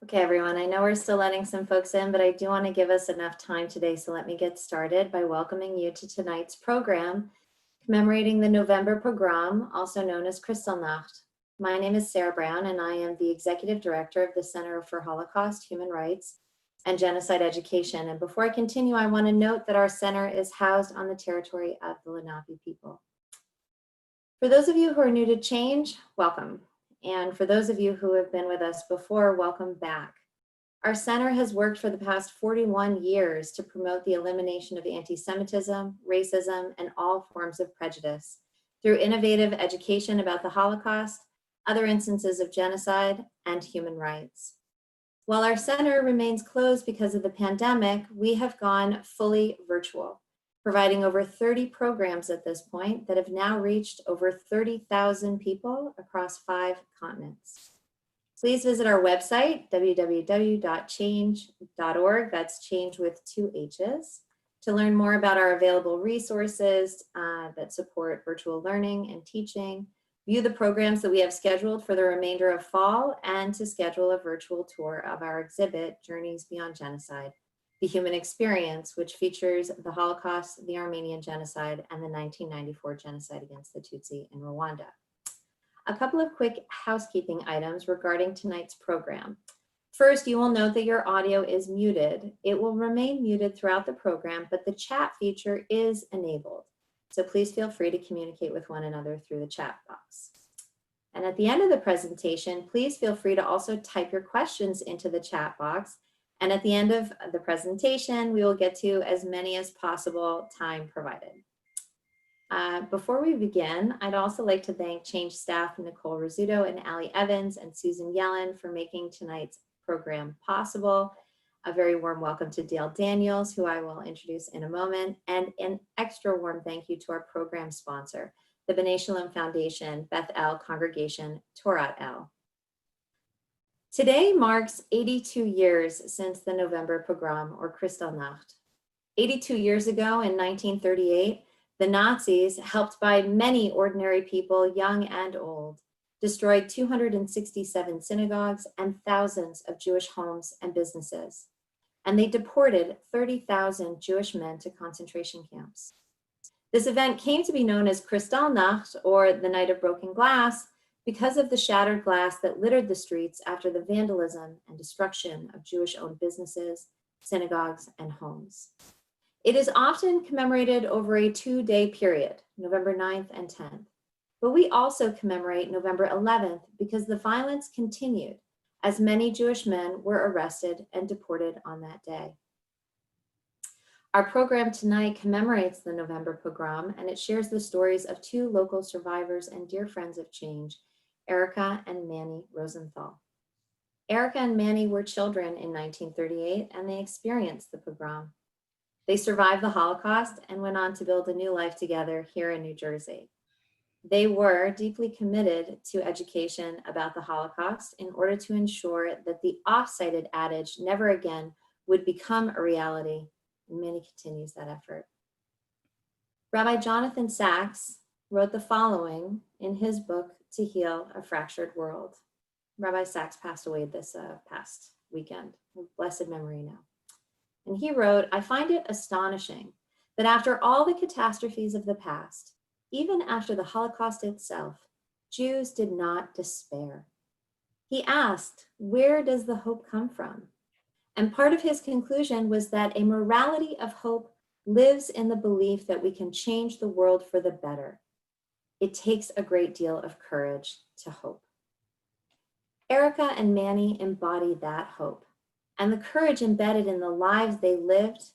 Okay, everyone, I know we're still letting some folks in, but I do want to give us enough time today, so let me get started by welcoming you to tonight's program, commemorating the November Pogrom, also known as Kristallnacht. My name is Sarah Brown, and I am the Executive Director of the Center for Holocaust, Human Rights, and Genocide Education. And before I continue, I want to note that our center is housed on the territory of the Lenape people. For those of you who are new to Chhange, welcome. And for those of you who have been with us before, welcome back. Our center has worked for the past 41 years to promote the elimination of anti-Semitism, racism, and all forms of prejudice through innovative education about the Holocaust, other instances of genocide, and human rights. While our center remains closed because of the pandemic, we have gone fully virtual, providing over 30 programs at this point that have now reached over 30,000 people across 5 continents. Please visit our website, www.chhange.org, that's change with 2 H's, to learn more about our available resources that support virtual learning and teaching, view the programs that we have scheduled for the remainder of fall, and to schedule a virtual tour of our exhibit, Journeys Beyond Genocide, The Human Experience, which features the Holocaust, the Armenian Genocide, and the 1994 genocide against the Tutsi in Rwanda. A couple of quick housekeeping items regarding tonight's program. First, you will note that your audio is muted. It will remain muted throughout the program, but the chat feature is enabled. So please feel free to communicate with one another through the chat box. And at the end of the presentation, please feel free to also type your questions into the chat box. And at the end of the presentation, we will get to as many as possible, time provided. Before we begin, I'd also like to thank Chhange staff Nicole Rizzuto and Allie Evans and Susan Yellen for making tonight's program possible. A very warm welcome to Dale Daniels, who I will introduce in a moment, and an extra warm thank you to our program sponsor, the B'nai Shalom Foundation, Beth El Congregation, Torat El. Today marks 82 years since the November Pogrom, or Kristallnacht. 82 years ago in 1938, the Nazis, helped by many ordinary people, young and old, destroyed 267 synagogues and thousands of Jewish homes and businesses. And they deported 30,000 Jewish men to concentration camps. This event came to be known as Kristallnacht, or the Night of Broken Glass, because of the shattered glass that littered the streets after the vandalism and destruction of Jewish-owned businesses, synagogues, and homes. It is often commemorated over a 2-day period, November 9th and 10th. But we also commemorate November 11th because the violence continued as many Jewish men were arrested and deported on that day. Our program tonight commemorates the November Pogrom, and it shares the stories of 2 local survivors and dear friends of Chhange, Erica and Manny Rosenthal. Erica and Manny were children in 1938, and they experienced the pogrom. They survived the Holocaust and went on to build a new life together here in New Jersey. They were deeply committed to education about the Holocaust in order to ensure that the oft-cited adage, never again, would become a reality, and Manny continues that effort. Rabbi Jonathan Sachs wrote the following in his book, To Heal a Fractured World. Rabbi Sachs passed away this past weekend, of blessed memory now. And he wrote, I find it astonishing that after all the catastrophes of the past, even after the Holocaust itself, Jews did not despair. He asked, where does the hope come from? And part of his conclusion was that a morality of hope lives in the belief that we can change the world for the better. It takes a great deal of courage to hope. Erica and Manny embody that hope, and the courage embedded in the lives they lived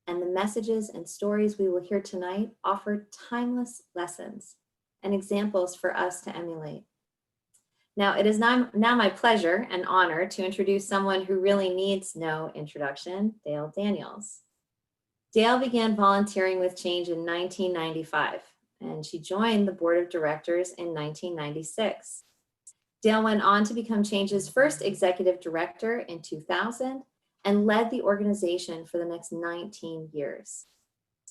and the messages and stories we will hear tonight offer timeless lessons and examples for us to emulate. Now, it is now my pleasure and honor to introduce someone who really needs no introduction, Dale Daniels. Dale began volunteering with Chhange in 1995, and she joined the board of directors in 1996. Dale went on to become Chhange's first executive director in 2000 and led the organization for the next 19 years.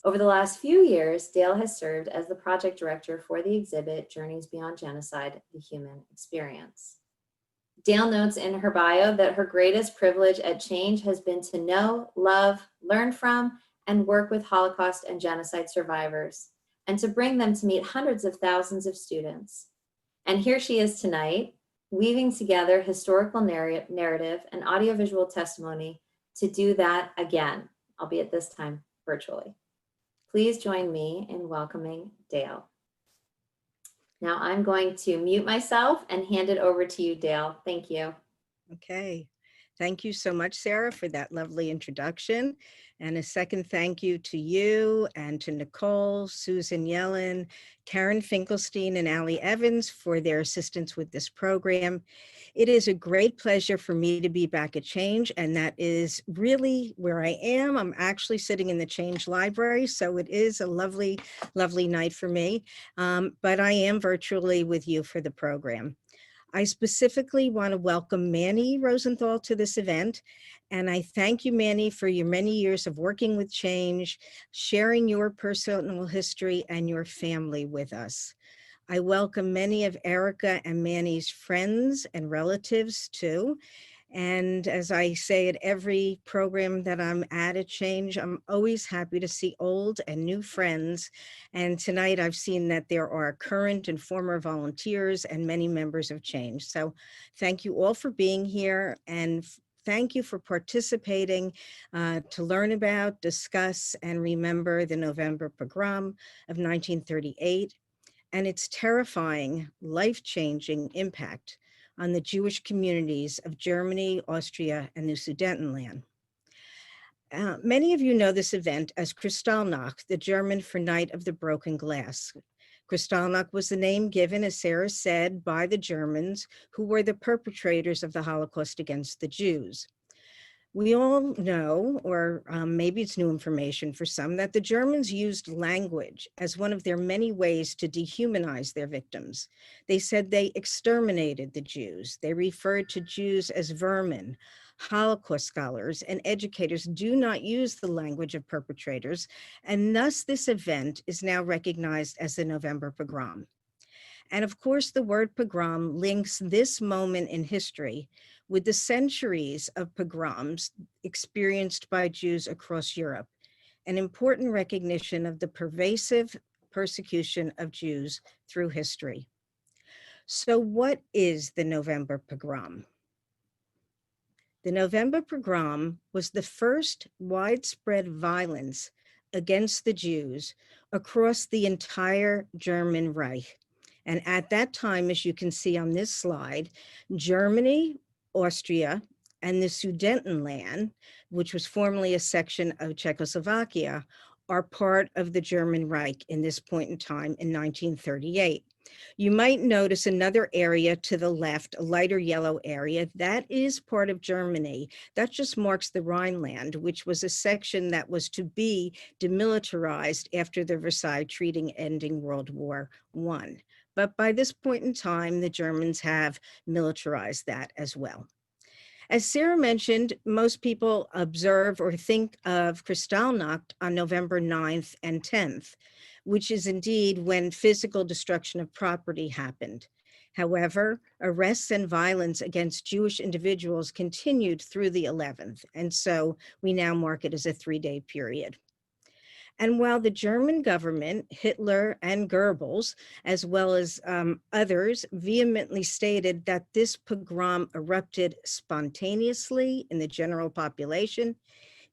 Over the last few years, Dale has served as the project director for the exhibit Journeys Beyond Genocide, The Human Experience. Dale notes in her bio that her greatest privilege at Chhange has been to know, love, learn from, and work with Holocaust and genocide survivors, and to bring them to meet hundreds of thousands of students. And here she is tonight, weaving together historical narrative and audiovisual testimony to do that again, albeit this time virtually. Please join me in welcoming Dale. Now I'm going to mute myself and hand it over to you, Dale. Thank you. Okay. Thank you so much, Sarah, for that lovely introduction. And a second thank you to you and to Nicole, Susan Yellen, Karen Finkelstein, and Allie Evans for their assistance with this program. It is a great pleasure for me to be back at Chhange, and that is really where I am. I'm actually sitting in the Chhange Library, so it is a lovely, lovely night for me. But I am virtually with you for the program. I specifically want to welcome Manny Rosenthal to this event, and I thank you, Manny, for your many years of working with Chhange, sharing your personal history and your family with us. I welcome many of Erica and Manny's friends and relatives too. And as I say at every program that I'm at Chhange, I'm always happy to see old and new friends. And tonight I've seen that there are current and former volunteers and many members of Chhange. So thank you all for being here, and thank you for participating to learn about, discuss, and remember the November Pogrom of 1938 and its terrifying, life-changing impact on the Jewish communities of Germany, Austria, and the Sudetenland. Many of you know this event as Kristallnacht, the German for Night of the Broken Glass. Kristallnacht was the name given, as Sarah said, by the Germans, who were the perpetrators of the Holocaust against the Jews. We all know, or maybe it's new information for some, that the Germans used language as one of their many ways to dehumanize their victims. They said they exterminated the Jews. They referred to Jews as vermin. Holocaust scholars and educators do not use the language of perpetrators, and thus this event is now recognized as the November Pogrom. And of course, the word pogrom links this moment in history with the centuries of pogroms experienced by Jews across Europe, an important recognition of the pervasive persecution of Jews through history. So what is the November Pogrom? The November Pogrom was the first widespread violence against the Jews across the entire German Reich. And at that time, as you can see on this slide, Germany, Austria, and the Sudetenland, which was formerly a section of Czechoslovakia, are part of the German Reich in this point in time in 1938. You might notice another area to the left, a lighter yellow area, that is part of Germany. That just marks the Rhineland, which was a section that was to be demilitarized after the Versailles Treaty ending World War I. But by this point in time, the Germans have militarized that as well. As Sarah mentioned, most people observe or think of Kristallnacht on November 9th and 10th, which is indeed when physical destruction of property happened. However, arrests and violence against Jewish individuals continued through the 11th, and so we now mark it as a 3-day period. And while the German government, Hitler and Goebbels, as well as others, vehemently stated that this pogrom erupted spontaneously in the general population,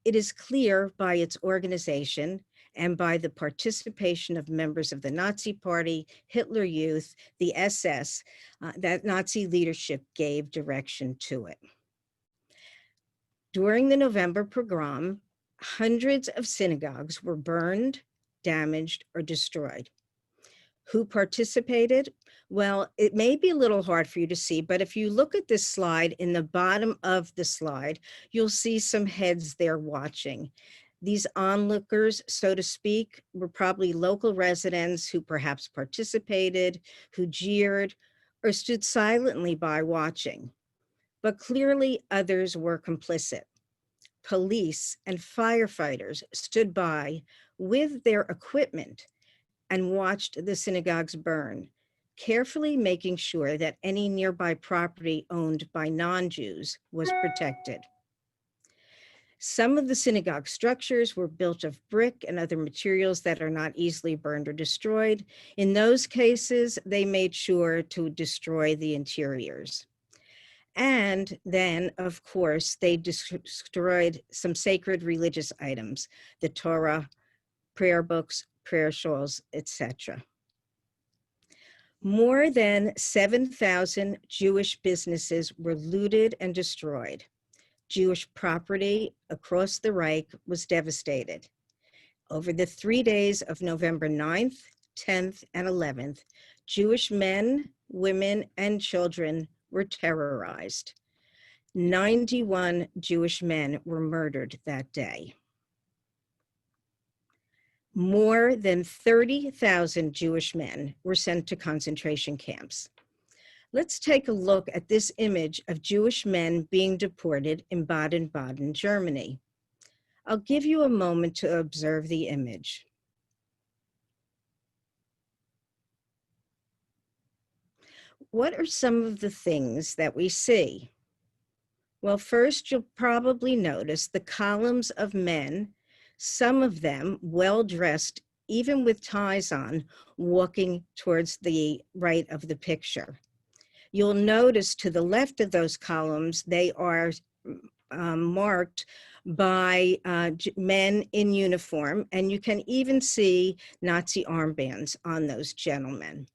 it is clear by its organization and by the participation of members of the Nazi Party, Hitler Youth, the SS, that Nazi leadership gave direction to it. During the November Pogrom, hundreds of synagogues were burned, damaged, or destroyed. Who participated? Well, it may be a little hard for you to see, but if you look at this slide, in the bottom of the slide, you'll see some heads there watching. These onlookers, so to speak, were probably local residents who perhaps participated, who jeered, or stood silently by watching. But clearly others were complicit. Police and firefighters stood by with their equipment and watched the synagogues burn. carefully making sure that any nearby property owned by non-Jews was protected. Some of the synagogue structures were built of brick and other materials that are not easily burned or destroyed. In those cases, they made sure to destroy the interiors. And then, of course, they destroyed some sacred religious items, the Torah, prayer books, prayer shawls, etc. More than 7,000 Jewish businesses were looted and destroyed. Jewish property across the Reich was devastated. Over the 3 days of November 9th, 10th, and 11th, Jewish men, women, and children were terrorized. 91 Jewish men were murdered that day. More than 30,000 Jewish men were sent to concentration camps. Let's take a look at this image of Jewish men being deported in Baden-Baden, Germany. I'll give you a moment to observe the image. What are some of the things that we see? Well, first, you'll probably notice the columns of men, some of them well-dressed, even with ties on, walking towards the right of the picture. You'll notice to the left of those columns, they are marked by men in uniform, and you can even see Nazi armbands on those gentlemen.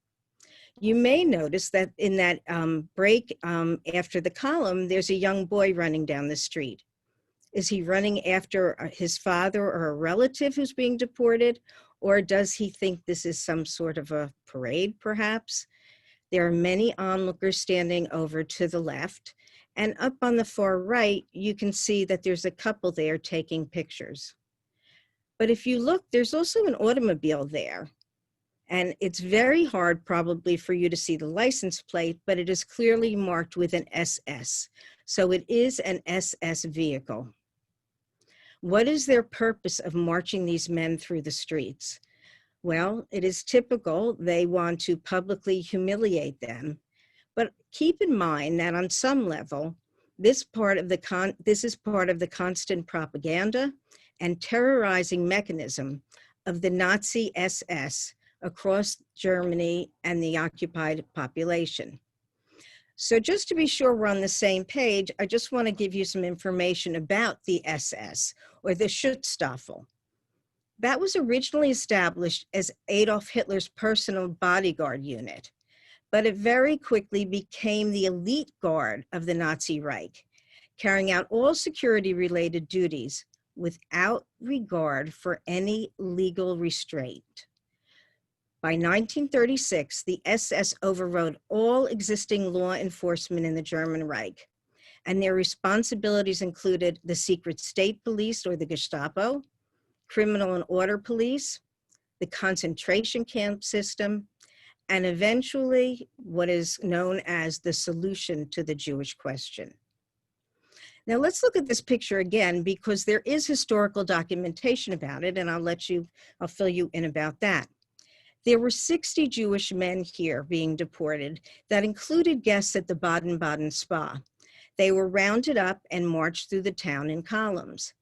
You may notice that in that break after the column, there's a young boy running down the street. Is he running after his father or a relative who's being deported? Or does he think this is some sort of a parade, perhaps? There are many onlookers standing over to the left. And up on the far right, you can see that there's a couple there taking pictures. But if you look, there's also an automobile there. And it's very hard probably for you to see the license plate, but it is clearly marked with an SS. So it is an SS vehicle. What is their purpose of marching these men through the streets? Well, it is typical. They want to publicly humiliate them. But keep in mind that on some level, this is part of the constant propaganda and terrorizing mechanism of the Nazi SS across Germany and the occupied population. So just to be sure we're on the same page, I just want to give you some information about the SS, or the Schutzstaffel. That was originally established as Adolf Hitler's personal bodyguard unit, but it very quickly became the elite guard of the Nazi Reich, carrying out all security-related duties without regard for any legal restraint. By 1936, the SS overrode all existing law enforcement in the German Reich, and their responsibilities included the secret state police, or the Gestapo, criminal and order police, the concentration camp system, and eventually what is known as the solution to the Jewish question. Now let's look at this picture again, because there is historical documentation about it, and I'll fill you in about that. There were 60 Jewish men here being deported that included guests at the Baden-Baden spa. They were rounded up and marched through the town in columns.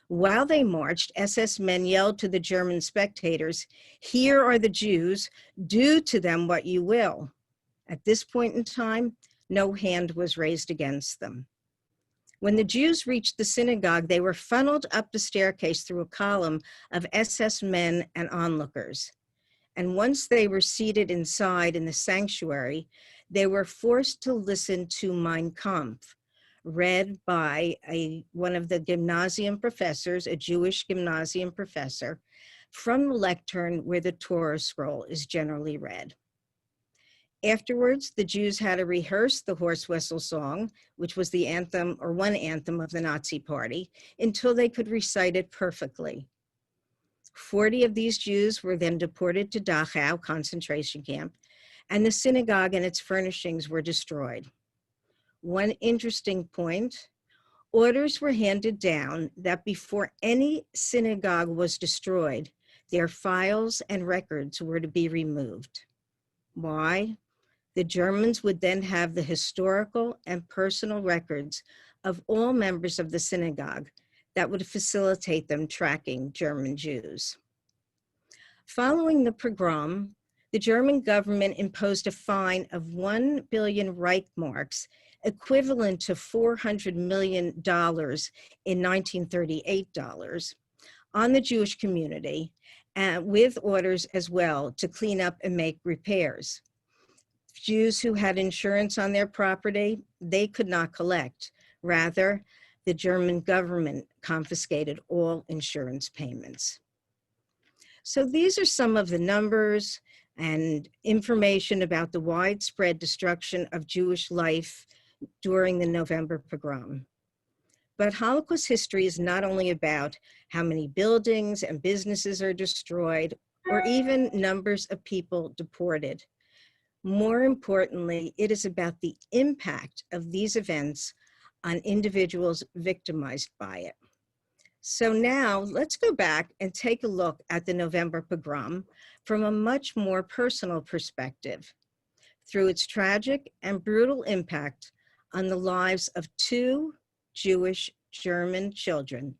While they marched, SS men yelled to the German spectators, "Here are the Jews, do to them what you will." At this point in time, no hand was raised against them. When the Jews reached the synagogue, they were funneled up the staircase through a column of SS men and onlookers. And once they were seated inside in the sanctuary, they were forced to listen to Mein Kampf, read by one of the gymnasium professors, a Jewish gymnasium professor, from the lectern where the Torah scroll is generally read. Afterwards, the Jews had to rehearse the horse whistle song, which was the anthem, or one anthem of the Nazi Party, until they could recite it perfectly. 40 of these Jews were then deported to Dachau concentration camp, and the synagogue and its furnishings were destroyed. One interesting point, orders were handed down that before any synagogue was destroyed, their files and records were to be removed. Why? The Germans would then have the historical and personal records of all members of the synagogue that would facilitate them tracking German Jews. Following the pogrom, the German government imposed a fine of 1 billion Reichsmarks, equivalent to $400 million in 1938 dollars, on the Jewish community, and with orders as well to clean up and make repairs. Jews who had insurance on their property, they could not collect. Rather, the German government confiscated all insurance payments. So these are some of the numbers and information about the widespread destruction of Jewish life during the November Pogrom. But Holocaust history is not only about how many buildings and businesses are destroyed, or even numbers of people deported. More importantly, it is about the impact of these events on individuals victimized by it. So now let's go back and take a look at the November Pogrom from a much more personal perspective through its tragic and brutal impact on the lives of two Jewish German children,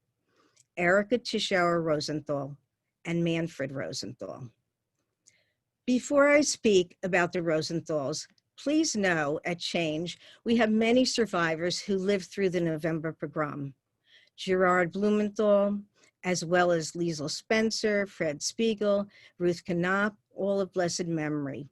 Erika Tichauer Rosenthal and Manfred Rosenthal. Before I speak about the Rosenthals, please know at Chhange, we have many survivors who lived through the November Pogrom. Gerard Blumenthal, as well as Liesl Spencer, Fred Spiegel, Ruth Knopp, all of blessed memory.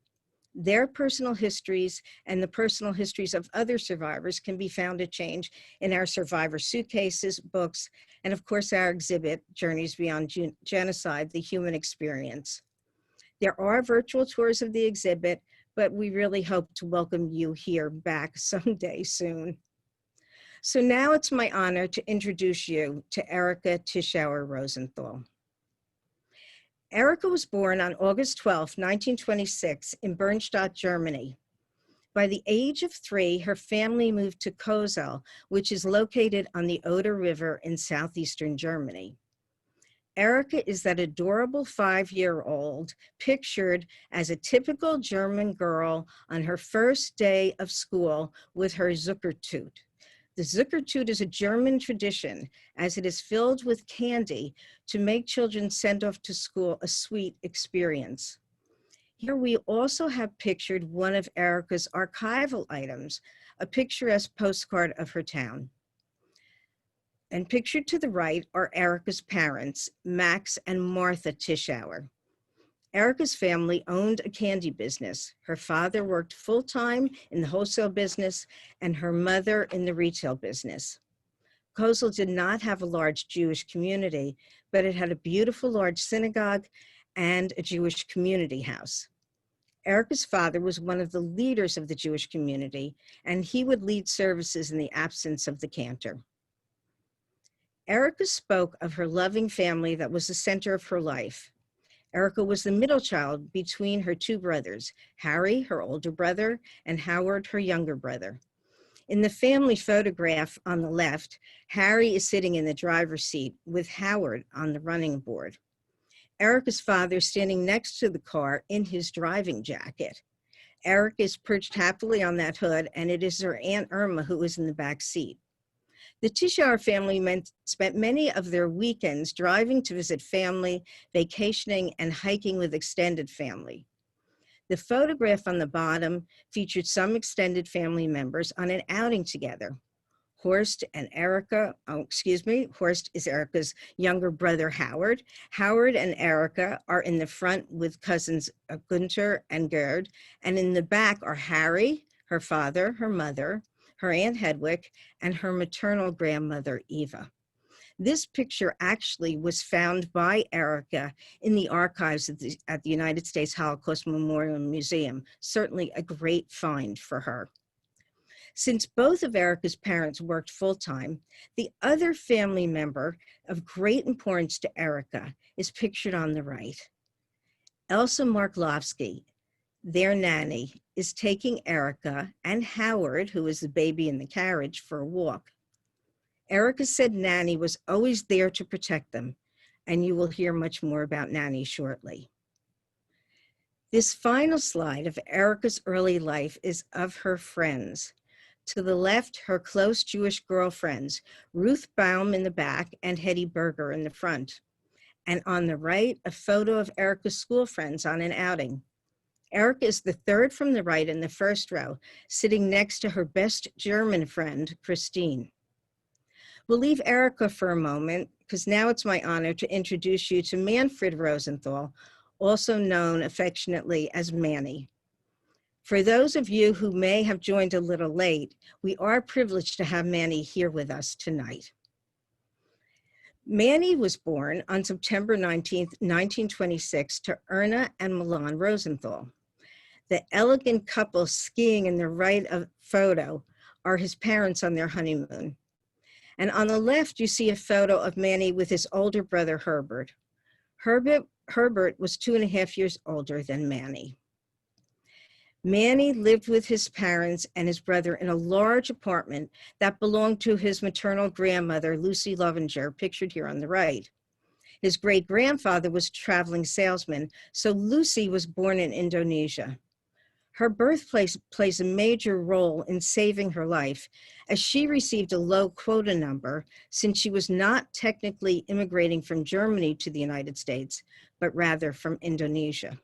Their personal histories and the personal histories of other survivors can be found at Chhange in our survivor suitcases, books, and of course our exhibit, Journeys Beyond Genocide, The Human Experience. There are virtual tours of the exhibit, but we really hope to welcome you here back someday soon. So now it's my honor to introduce you to Erika Tichauer Rosenthal. Erika was born on August 12, 1926 in Bernstadt, Germany. By the age of 3, her family moved to Cosel, which is located on the Oder River in southeastern Germany. Erika is that adorable 5-year-old pictured as a typical German girl on her first day of school with her Zuckertüte. The Zuckertüte is a German tradition, as it is filled with candy to make children sent off to school a sweet experience. Here we also have pictured one of Erika's archival items, a picturesque postcard of her town. And pictured to the right are Erika's parents, Max and Martha Tichauer. Erika's family owned a candy business. Her father worked full-time in the wholesale business and her mother in the retail business. Cosel did not have a large Jewish community, but it had a beautiful large synagogue and a Jewish community house. Erika's father was one of the leaders of the Jewish community, and he would lead services in the absence of the cantor. Erika spoke of her loving family that was the center of her life. Erika was the middle child between her 2 brothers, Harry, her older brother, and Howard, her younger brother. In the family photograph on the left, Harry is sitting in the driver's seat with Howard on the running board. Erika's father standing next to the car in his driving jacket. Erika is perched happily on that hood, and it is her Aunt Irma who is in the back seat. The Tichauer family spent many of their weekends driving to visit family, vacationing, and hiking with extended family. The photograph on the bottom featured some extended family members on an outing together. Horst and Erika, Horst is Erika's younger brother, Howard. Howard and Erika are in the front with cousins Gunther and Gerd, and in the back are Harry, her father, her mother, her Aunt Hedwig, and her maternal grandmother, Eva. This picture actually was found by Erika in the archives at the United States Holocaust Memorial Museum, certainly a great find for her. Since both of Erika's parents worked full-time, the other family member of great importance to Erika is pictured on the right. Elsa Marklovsky, their nanny, is taking Erika and Howard, who is the baby in the carriage, for a walk. Erika said Nanny was always there to protect them, and you will hear much more about Nanny shortly. This final slide of Erica's early life is of her friends. To the left, her close Jewish girlfriends, Ruth Baum in the back and Hetty Berger in the front. And on the right, a photo of Erica's school friends on an outing. Erica is the third from the right in the first row, sitting next to her best German friend, Christine. We'll leave Erica for a moment, because now it's my honor to introduce you to Manfred Rosenthal, also known affectionately as Manny. For those of you who may have joined a little late, we are privileged to have Manny here with us tonight. Manny was born on September 19th, 1926 to Erna and Milan Rosenthal. The elegant couple skiing in the right of photo are his parents on their honeymoon. And on the left, you see a photo of Manny with his older brother, Herbert. Herbert was 2.5 years older than Manny. Manny lived with his parents and his brother in a large apartment that belonged to his maternal grandmother, Lucy Lovinger, pictured here on the right. His great-grandfather was a traveling salesman, so Lucy was born in Indonesia. Her birthplace plays a major role in saving her life, as she received a low quota number since she was not technically immigrating from Germany to the United States, but rather from Indonesia.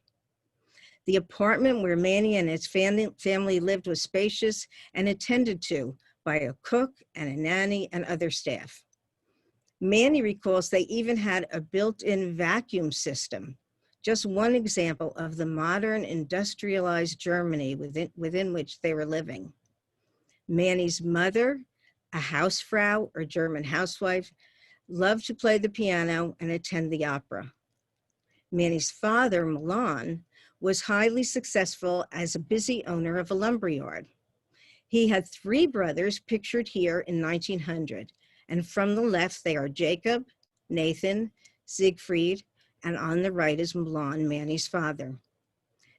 The apartment where Manny and his family lived was spacious and attended to by a cook and a nanny and other staff. Manny recalls they even had a built-in vacuum system, just one example of the modern industrialized Germany within which they were living. Manny's mother, a Hausfrau or German housewife, loved to play the piano and attend the opera. Manny's father, Milan, was highly successful as a busy owner of a lumberyard. He had 3 brothers pictured here in 1900, and from the left they are Jacob, Nathan, Siegfried, and on the right is Milan, Manny's father.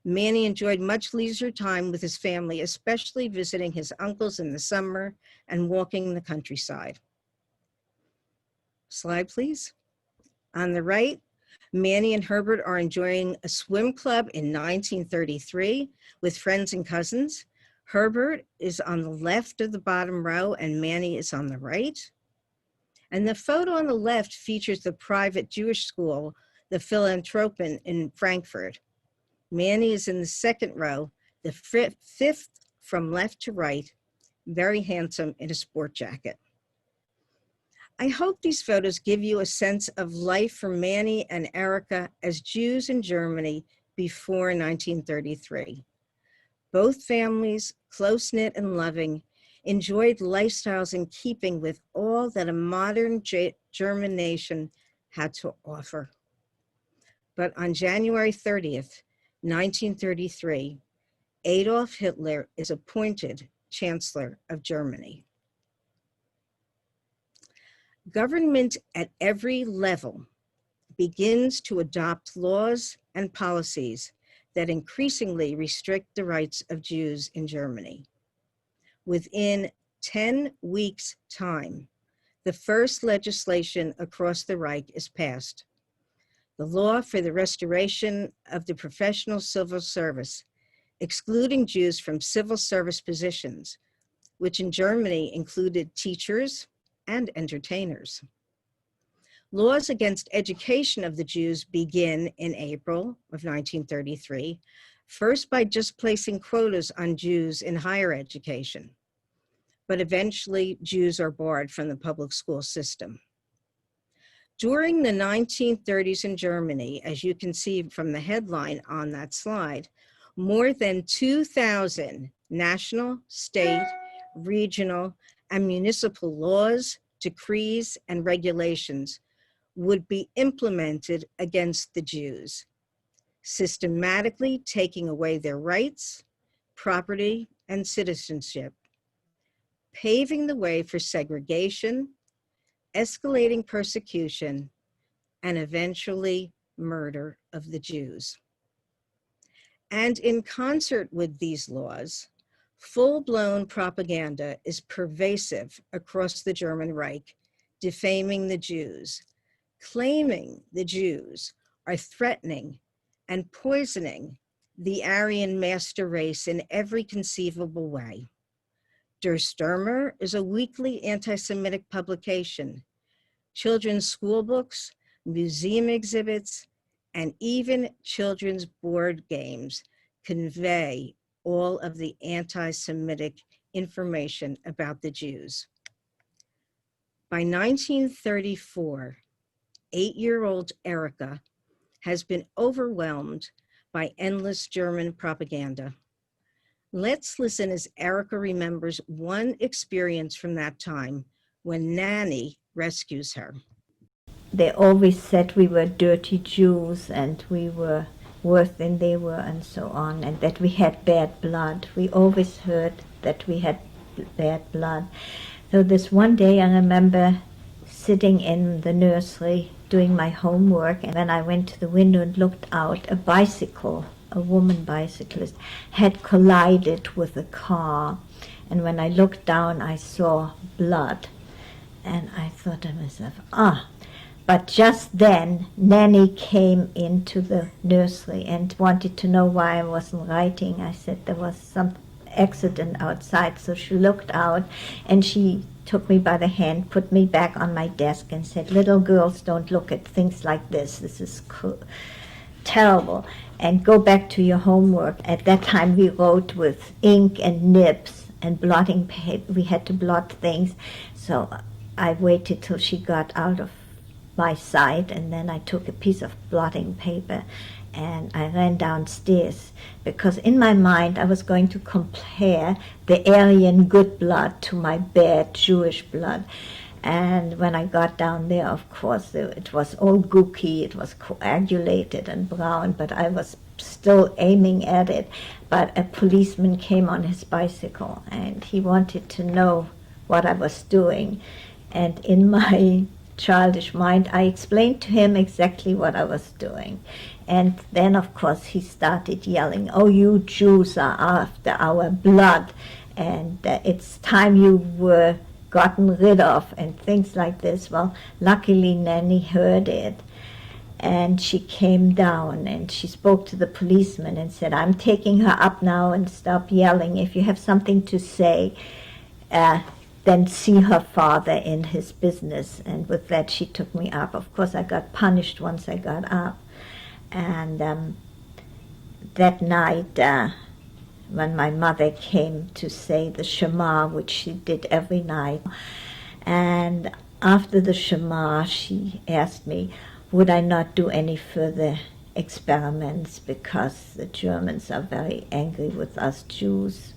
Manny enjoyed much leisure time with his family, especially visiting his uncles in the summer and walking the countryside. Slide, please. On the right, Manny and Herbert are enjoying a swim club in 1933 with friends and cousins. Herbert is on the left of the bottom row and Manny is on the right. And the photo on the left features the private Jewish school, the Philanthropen in Frankfurt. Manny is in the second row, the fifth from left to right, very handsome in a sport jacket. I hope these photos give you a sense of life for Manny and Erica as Jews in Germany before 1933. Both families, close-knit and loving, enjoyed lifestyles in keeping with all that a modern German nation had to offer. But on January 30th, 1933, Adolf Hitler is appointed Chancellor of Germany. Government at every level begins to adopt laws and policies that increasingly restrict the rights of Jews in Germany. Within 10 weeks' time, the first legislation across the Reich is passed. The law for the restoration of the professional civil service, excluding Jews from civil service positions, which in Germany included teachers and entertainers. Laws against education of the Jews begin in April of 1933, first by just placing quotas on Jews in higher education, but eventually Jews are barred from the public school system. During the 1930s in Germany, as you can see from the headline on that slide, more than 2,000 national, state, regional, and municipal laws, decrees, and regulations would be implemented against the Jews, systematically taking away their rights, property, and citizenship, paving the way for segregation, escalating persecution, and eventually murder of the Jews. And in concert with these laws, full-blown propaganda is pervasive across the German Reich, defaming the Jews, claiming the Jews are threatening and poisoning the Aryan master race in every conceivable way. Der Stürmer is a weekly anti-Semitic publication. Children's school books, museum exhibits, and even children's board games convey all of the anti-Semitic information about the Jews. By 1934, 8-year-old Erica has been overwhelmed by endless German propaganda. Let's listen as Erica remembers one experience from that time when Manny rescues her. They always said we were dirty Jews and we were worse than they were and so on, and that we had bad blood. We always heard that we had bad blood. So this one day I remember sitting in the nursery doing my homework, and when I went to the window and looked out, a bicycle, a woman bicyclist, had collided with a car. And when I looked down, I saw blood. And I thought to myself, But just then, Nanny came into the nursery and wanted to know why I wasn't writing. I said there was some accident outside. So she looked out and she took me by the hand, put me back on my desk and said, little girls don't look at things like this. This is terrible. And go back to your homework. At that time we wrote with ink and nibs and blotting paper. We had to blot things. So I waited till she got out of my sight, and then I took a piece of blotting paper and I ran downstairs, because in my mind I was going to compare the Aryan good blood to my bad Jewish blood. And when I got down there, of course, it was all gooky, it was coagulated and brown, but I was still aiming at it. But a policeman came on his bicycle and he wanted to know what I was doing. And in my childish mind, I explained to him exactly what I was doing. And then, of course, he started yelling, oh, you Jews are after our blood, and it's time you were gotten rid of, and things like this. Well, luckily, Nanny heard it, and she came down, and she spoke to the policeman and said, I'm taking her up now, and stop yelling. If you have something to say, then see her father in his business. And with that, she took me up. Of course, I got punished once I got up. And that night, when my mother came to say the Shema, which she did every night, and after the Shema, she asked me, would I not do any further experiments, because the Germans are very angry with us Jews,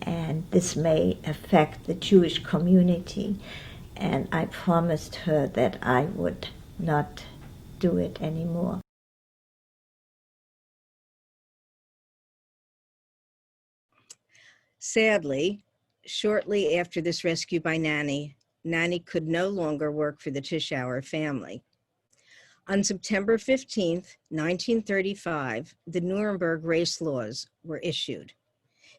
and this may affect the Jewish community. And I promised her that I would not do it anymore. Sadly, shortly after this rescue by Nanny, Nanny could no longer work for the Tichauer family. On September 15th, 1935, the Nuremberg race laws were issued.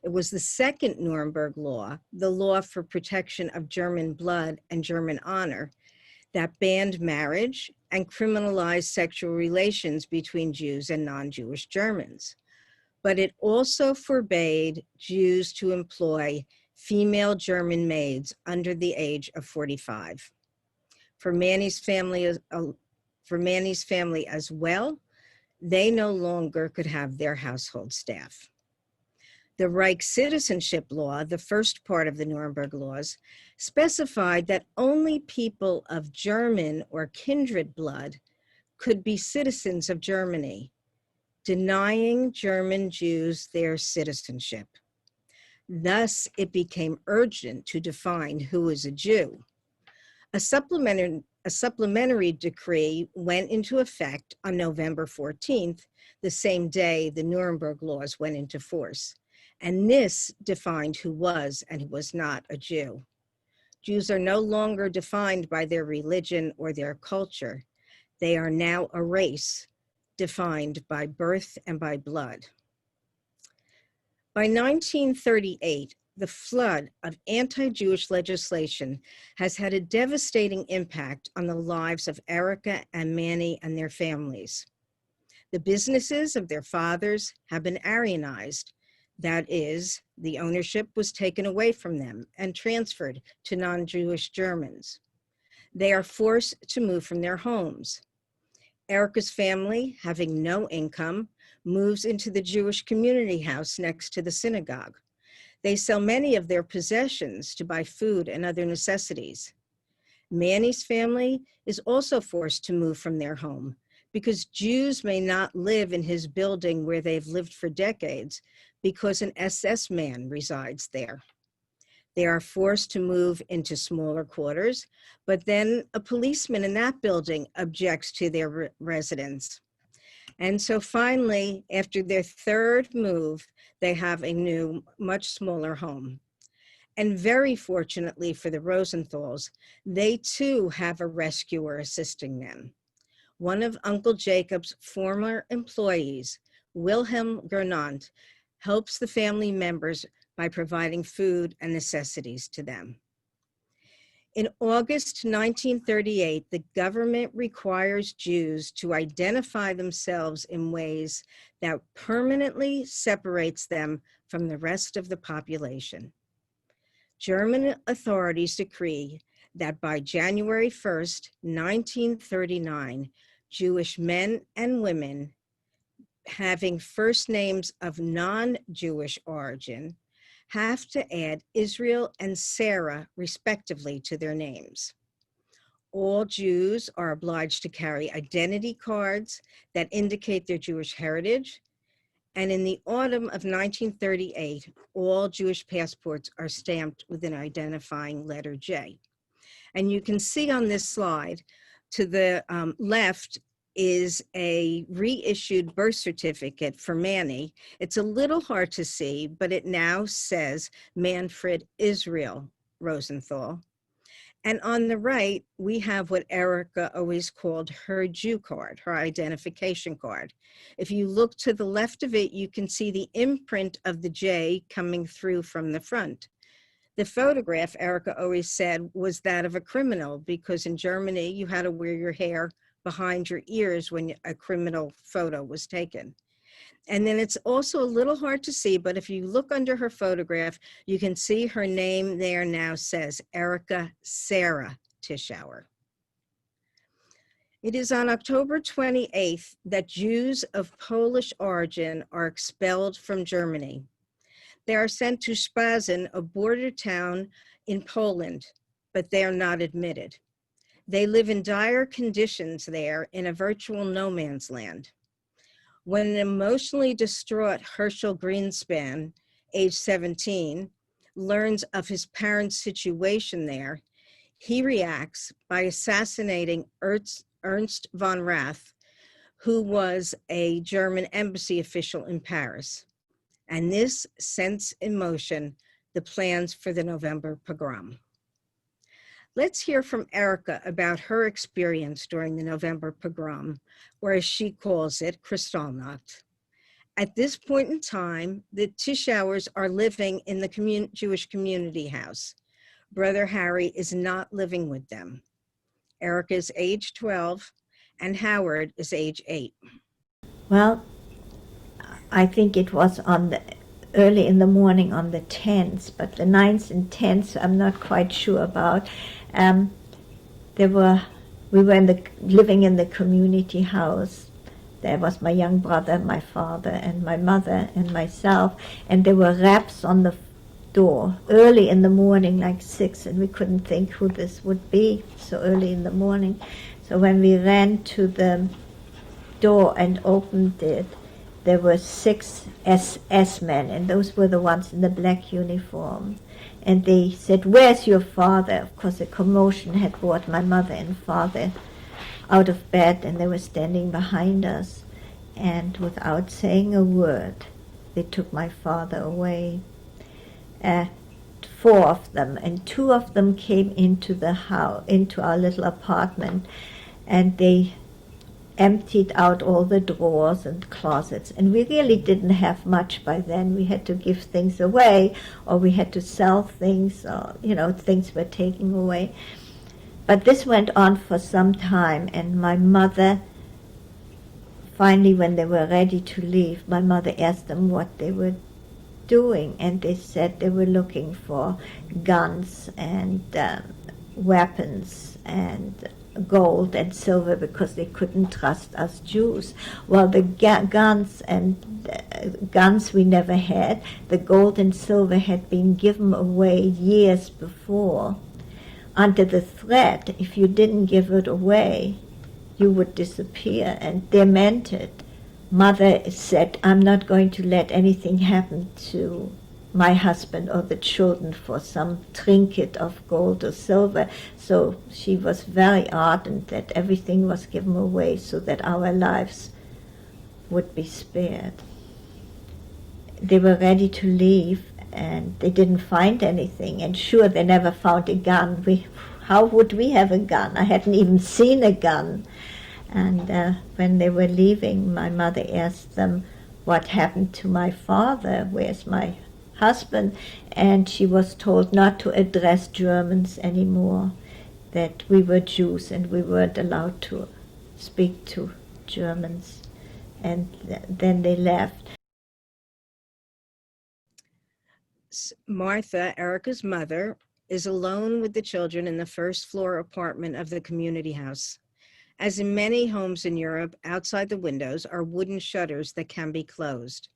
It was the second Nuremberg law, the law for protection of German blood and German honor, that banned marriage and criminalized sexual relations between Jews and non-Jewish Germans. But it also forbade Jews to employ female German maids under the age of 45. For Manny's family as well, they no longer could have their household staff. The Reich Citizenship law, the first part of the Nuremberg laws, specified that only people of German or kindred blood could be citizens of Germany, denying German Jews their citizenship. Thus, it became urgent to define who is a Jew. A supplementary decree went into effect on November 14th, the same day the Nuremberg laws went into force. And this defined who was and who was not a Jew. Jews are no longer defined by their religion or their culture. They are now a race defined by birth and by blood. By 1938, the flood of anti-Jewish legislation has had a devastating impact on the lives of Erica and Manny and their families. The businesses of their fathers have been Aryanized. That is, the ownership was taken away from them and transferred to non-Jewish Germans. They are forced to move from their homes. Erica's family, having no income, moves into the Jewish community house next to the synagogue. They sell many of their possessions to buy food and other necessities. Manny's family is also forced to move from their home because Jews may not live in his building where they've lived for decades because an SS man resides there. They are forced to move into smaller quarters, but then a policeman in that building objects to their residence. And so finally, after their third move, they have a new, much smaller home. And very fortunately for the Rosenthals, they too have a rescuer assisting them. One of Uncle Jacob's former employees, Wilhelm Gernand, helps the family members by providing food and necessities to them. In August 1938, the government requires Jews to identify themselves in ways that permanently separates them from the rest of the population. German authorities decree that by January 1st, 1939, Jewish men and women having first names of non-Jewish origin have to add Israel and Sarah respectively to their names. All Jews are obliged to carry identity cards that indicate their Jewish heritage. And in the autumn of 1938, all Jewish passports are stamped with an identifying letter J. And you can see on this slide, to the left is a reissued birth certificate for Manny. It's a little hard to see, but it now says Manfred Israel Rosenthal. And on the right, we have what Erica always called her Jew card, her identification card. If you look to the left of it, you can see the imprint of the J coming through from the front. The photograph, Erica always said, was that of a criminal, because in Germany, you had to wear your hair behind your ears when a criminal photo was taken. And then it's also a little hard to see, but if you look under her photograph, you can see her name there now says Erica Sarah Tichauer. It is on October 28th that Jews of Polish origin are expelled from Germany. They are sent to Zbaszyn, a border town in Poland, but they are not admitted. They live in dire conditions there in a virtual no man's land. When an emotionally distraught Herschel Grynszpan, age 17, learns of his parents' situation there, he reacts by assassinating Ernst von Rath, who was a German embassy official in Paris. And this sets in motion the plans for the November Pogrom. Let's hear from Erica about her experience during the November Pogrom, or as she calls it, Kristallnacht. At this point in time, the Tichauers are living in the Jewish community house. Brother Harry is not living with them. Erica is age 12, and Howard is age 8. Well, I think it was on the early in the morning on the 10th, but the 9th and 10th I'm not quite sure about. We were living in the community house. There was my young brother, my father, and my mother, and myself, and there were raps on the door early in the morning, like 6, and we couldn't think who this would be so early in the morning. So when we ran to the door and opened it, there were 6 SS men, and those were the ones in the black uniform. And they said, "Where's your father?" Of course, a commotion had brought my mother and father out of bed, and they were standing behind us. And without saying a word, they took my father away. 4 of them, and 2 of them came into the house, into our little apartment, and they emptied out all the drawers and closets. And we really didn't have much by then. We had to give things away, or we had to sell things, or, things were taken away. But this went on for some time, and my mother finally, when they were ready to leave, my mother asked them what they were doing, and they said they were looking for guns and weapons and gold and silver because they couldn't trust us Jews. Well, the guns we never had. The gold and silver had been given away years before under the threat, if you didn't give it away, you would disappear, and they meant it. Mother said, I'm not going to let anything happen to my husband or the children for some trinket of gold or silver. So she was very ardent that everything was given away so that our lives would be spared. They were ready to leave, and they didn't find anything. And sure, they never found a gun. How would we have a gun? I hadn't even seen a gun. And when they were leaving, my mother asked them what happened to my father, where's my husband? And she was told not to address Germans anymore, that we were Jews and we weren't allowed to speak to Germans. And then they left. Martha, Erica's mother, is alone with the children in the first floor apartment of the community house. As in many homes in Europe, outside the windows are wooden shutters that can be closed.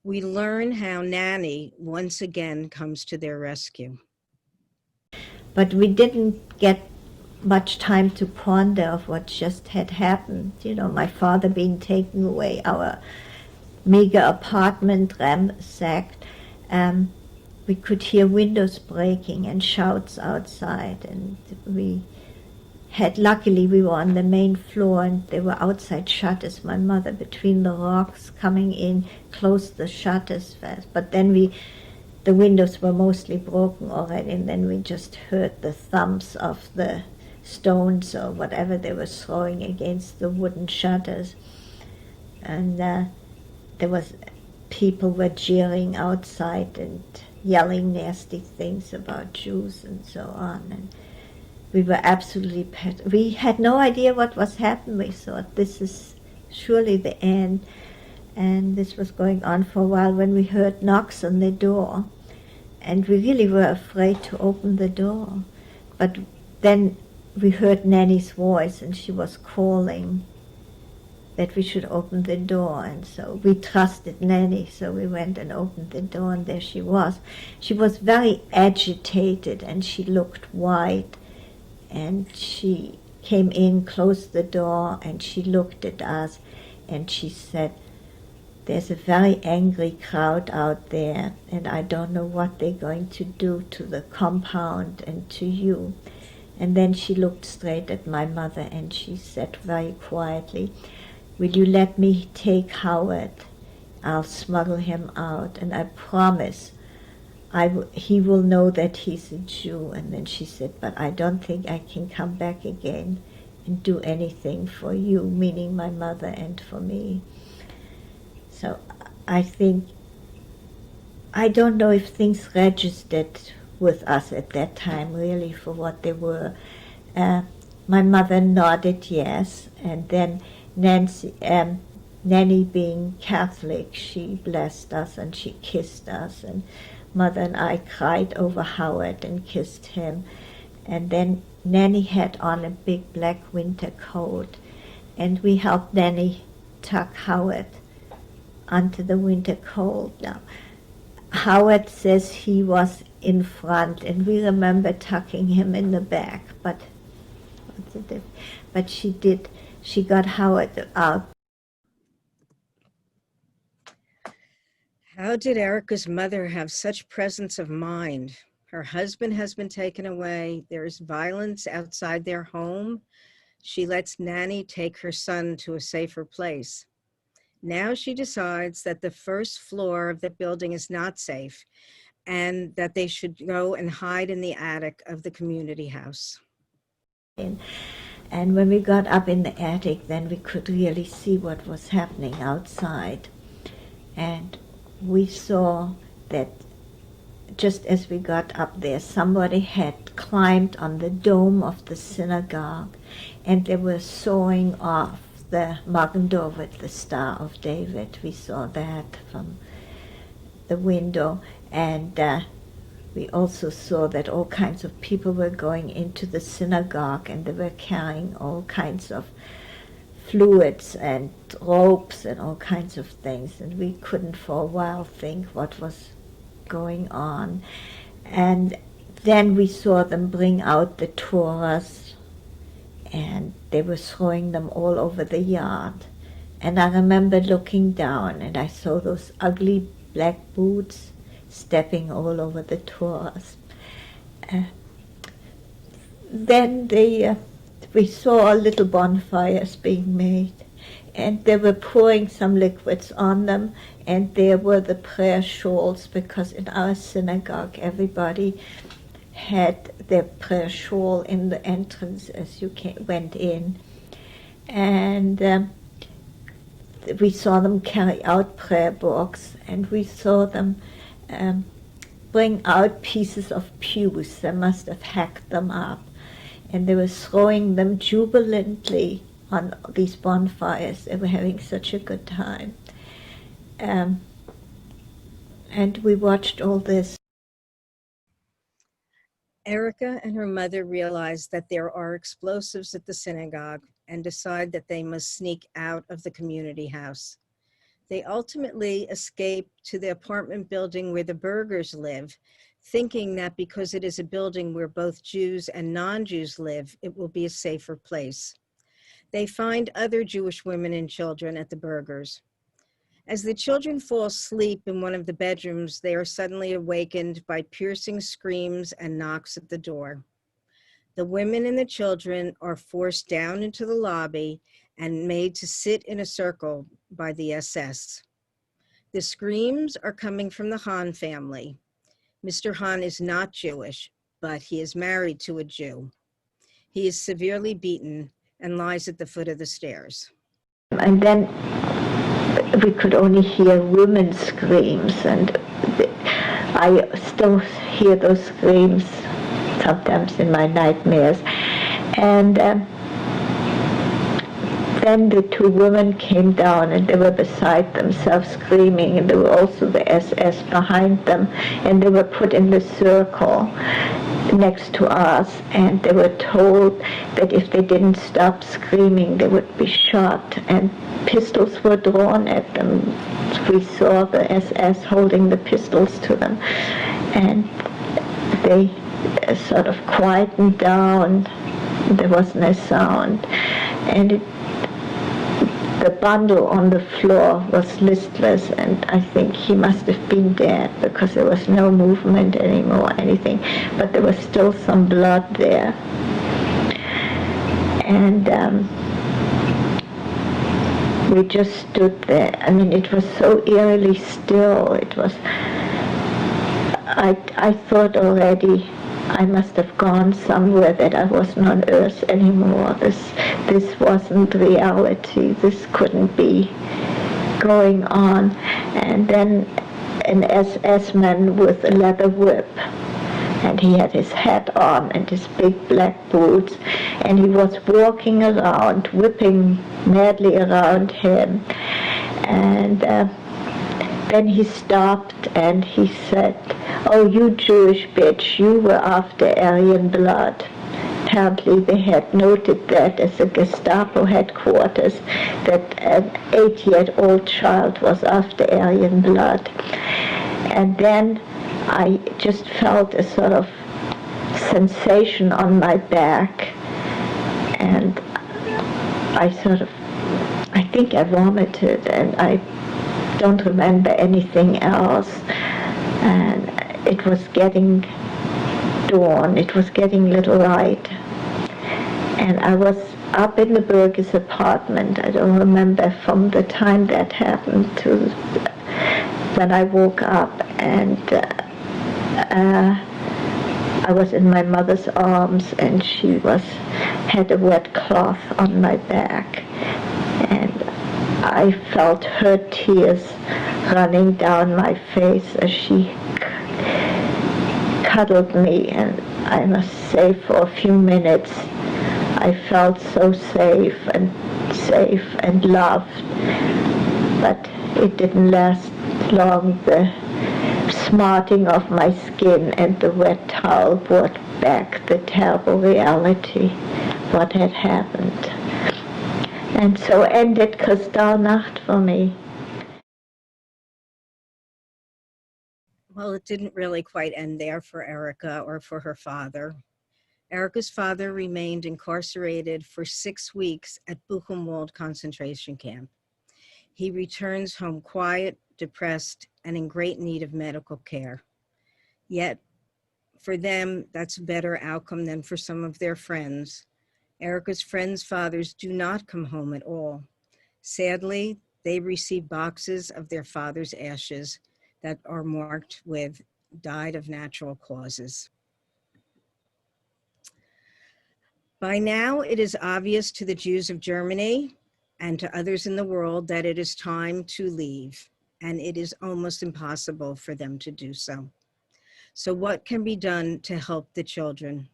We learn how Nanny once again comes to their rescue. But we didn't get much time to ponder of what just had happened. You know, my father being taken away, our meager apartment ransacked. We could hear windows breaking and shouts outside, and luckily we were on the main floor and there were outside shutters. My mother, between the rocks coming in, closed the shutters fast. But then the windows were mostly broken already, and then we just heard the thumps of the stones or whatever they were throwing against the wooden shutters. And people were jeering outside and yelling nasty things about Jews and so on. And we were absolutely we had no idea what was happening. We thought this is surely the end. And this was going on for a while when we heard knocks on the door. And we really were afraid to open the door. But then we heard Nanny's voice, and she was calling that we should open the door. And so we trusted Nanny, so we went and opened the door, and there she was. She was very agitated, and she looked white. And she came in, closed the door, and she looked at us, and she said, there's a very angry crowd out there, and I don't know what they're going to do to the compound and to you. And then she looked straight at my mother, and she said very quietly, will you let me take Howard? I'll smuggle him out, and I promise he will know that he's a Jew. And then she said, but I don't think I can come back again and do anything for you, meaning my mother and for me. So I don't know if things registered with us at that time really for what they were. My mother nodded yes, and then Nanny being Catholic, she blessed us and she kissed us, and Mother and I cried over Howard and kissed him. And then Nanny had on a big black winter coat, and we helped Nanny tuck Howard onto the winter coat. Now, Howard says he was in front, and we remember tucking him in the back, but she got Howard out. How did Erica's mother have such presence of mind? Her husband has been taken away. There is violence outside their home. She lets Nanny take her son to a safer place. Now she decides that the first floor of the building is not safe and that they should go and hide in the attic of the community house. And when we got up in the attic, then we could really see what was happening outside. And we saw that just as we got up there, somebody had climbed on the dome of the synagogue, and they were sawing off the Magen David, the Star of David. We saw that from the window, and we also saw that all kinds of people were going into the synagogue, and they were carrying all kinds of fluids and ropes and all kinds of things, and we couldn't for a while think what was going on. And then we saw them bring out the Torahs, and they were throwing them all over the yard. And I remember looking down, and I saw those ugly black boots stepping all over the Torahs. Then we saw little bonfires being made, and they were pouring some liquids on them, and there were the prayer shawls, because in our synagogue everybody had their prayer shawl in the entrance as you went in. And we saw them carry out prayer books, and we saw them bring out pieces of pews. They must have hacked them up, and they were throwing them jubilantly on these bonfires. They were having such a good time. And we watched all this. Erica and her mother realize that there are explosives at the synagogue and decide that they must sneak out of the community house. They ultimately escape to the apartment building where the Bergers live, thinking that because it is a building where both Jews and non-Jews live, it will be a safer place. They find other Jewish women and children at the Bergers. As the children fall asleep in one of the bedrooms, they are suddenly awakened by piercing screams and knocks at the door. The women and the children are forced down into the lobby and made to sit in a circle by the SS. The screams are coming from the Hahn family. Mr. Hahn is not Jewish, but he is married to a Jew. He is severely beaten and lies at the foot of the stairs. And then we could only hear women's screams, and I still hear those screams sometimes in my nightmares. And then the two women came down, and they were beside themselves screaming, and there were also the SS behind them, and they were put in the circle next to us, and they were told that if they didn't stop screaming, they would be shot, and pistols were drawn at them. We saw the SS holding the pistols to them, and they sort of quietened down. There was no sound, and the bundle on the floor was listless, and I think he must have been dead because there was no movement anymore, anything, but there was still some blood there. And we just stood there. I mean, it was so eerily still. It was, I thought already I must have gone somewhere, that I wasn't on Earth anymore. This wasn't reality. This couldn't be going on. And then an SS man with a leather whip, and he had his hat on and his big black boots, and he was walking around, whipping madly around him. And then he stopped and he said, "Oh, you Jewish bitch, you were after Aryan blood." Apparently they had noted that as a Gestapo headquarters, that an 8-year-old child was after Aryan blood. And then I just felt a sort of sensation on my back, and I think I vomited, and I don't remember anything else. And it was getting dawn, it was getting little light, and I was up in the Berger's apartment. I don't remember from the time that happened to when I woke up, and I was in my mother's arms, and she had a wet cloth on my back, and I felt her tears running down my face as she cuddled me. And I must say, for a few minutes I felt so safe and safe and loved. But it didn't last long. The smarting of my skin and the wet towel brought back the terrible reality, what had happened. And so ended Kristallnacht for me. Well, it didn't really quite end there for Erica or for her father. Erica's father remained incarcerated for 6 weeks at Buchenwald concentration camp. He returns home quiet, depressed, and in great need of medical care. Yet, for them, that's a better outcome than for some of their friends. Erica's friends' fathers do not come home at all. Sadly, they receive boxes of their father's ashes that are marked with died of natural causes. By now, it is obvious to the Jews of Germany and to others in the world that it is time to leave, and it is almost impossible for them to do so. So what can be done to help the children?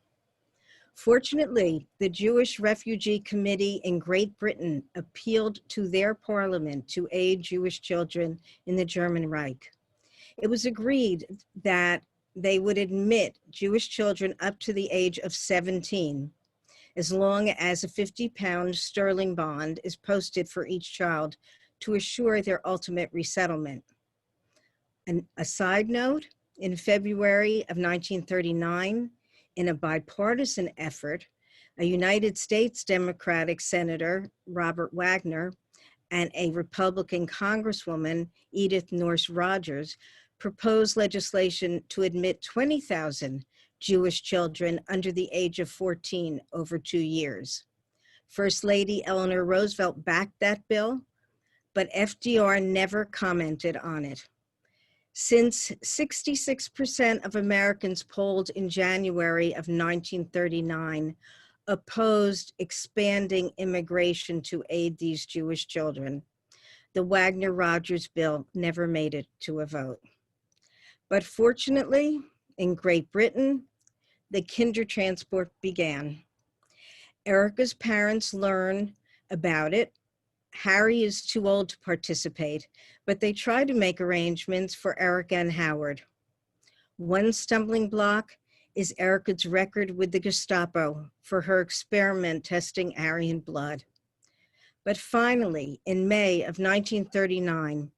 Fortunately, the Jewish Refugee Committee in Great Britain appealed to their parliament to aid Jewish children in the German Reich. It was agreed that they would admit Jewish children up to the age of 17, as long as a 50-pound sterling bond is posted for each child to assure their ultimate resettlement. And a side note, in February of 1939, in a bipartisan effort, a United States Democratic Senator, Robert Wagner, and a Republican Congresswoman, Edith Nourse Rogers, proposed legislation to admit 20,000 Jewish children under the age of 14 over 2 years. First Lady Eleanor Roosevelt backed that bill, but FDR never commented on it. Since 66% of Americans polled in January of 1939 opposed expanding immigration to aid these Jewish children, the Wagner-Rogers bill never made it to a vote. But fortunately, in Great Britain, the kinder transport began. Erica's parents learn about it. Harry is too old to participate, but they try to make arrangements for Erica and Howard. One stumbling block is Erica's record with the Gestapo for her experiment testing Aryan blood. But finally, in May of 1939,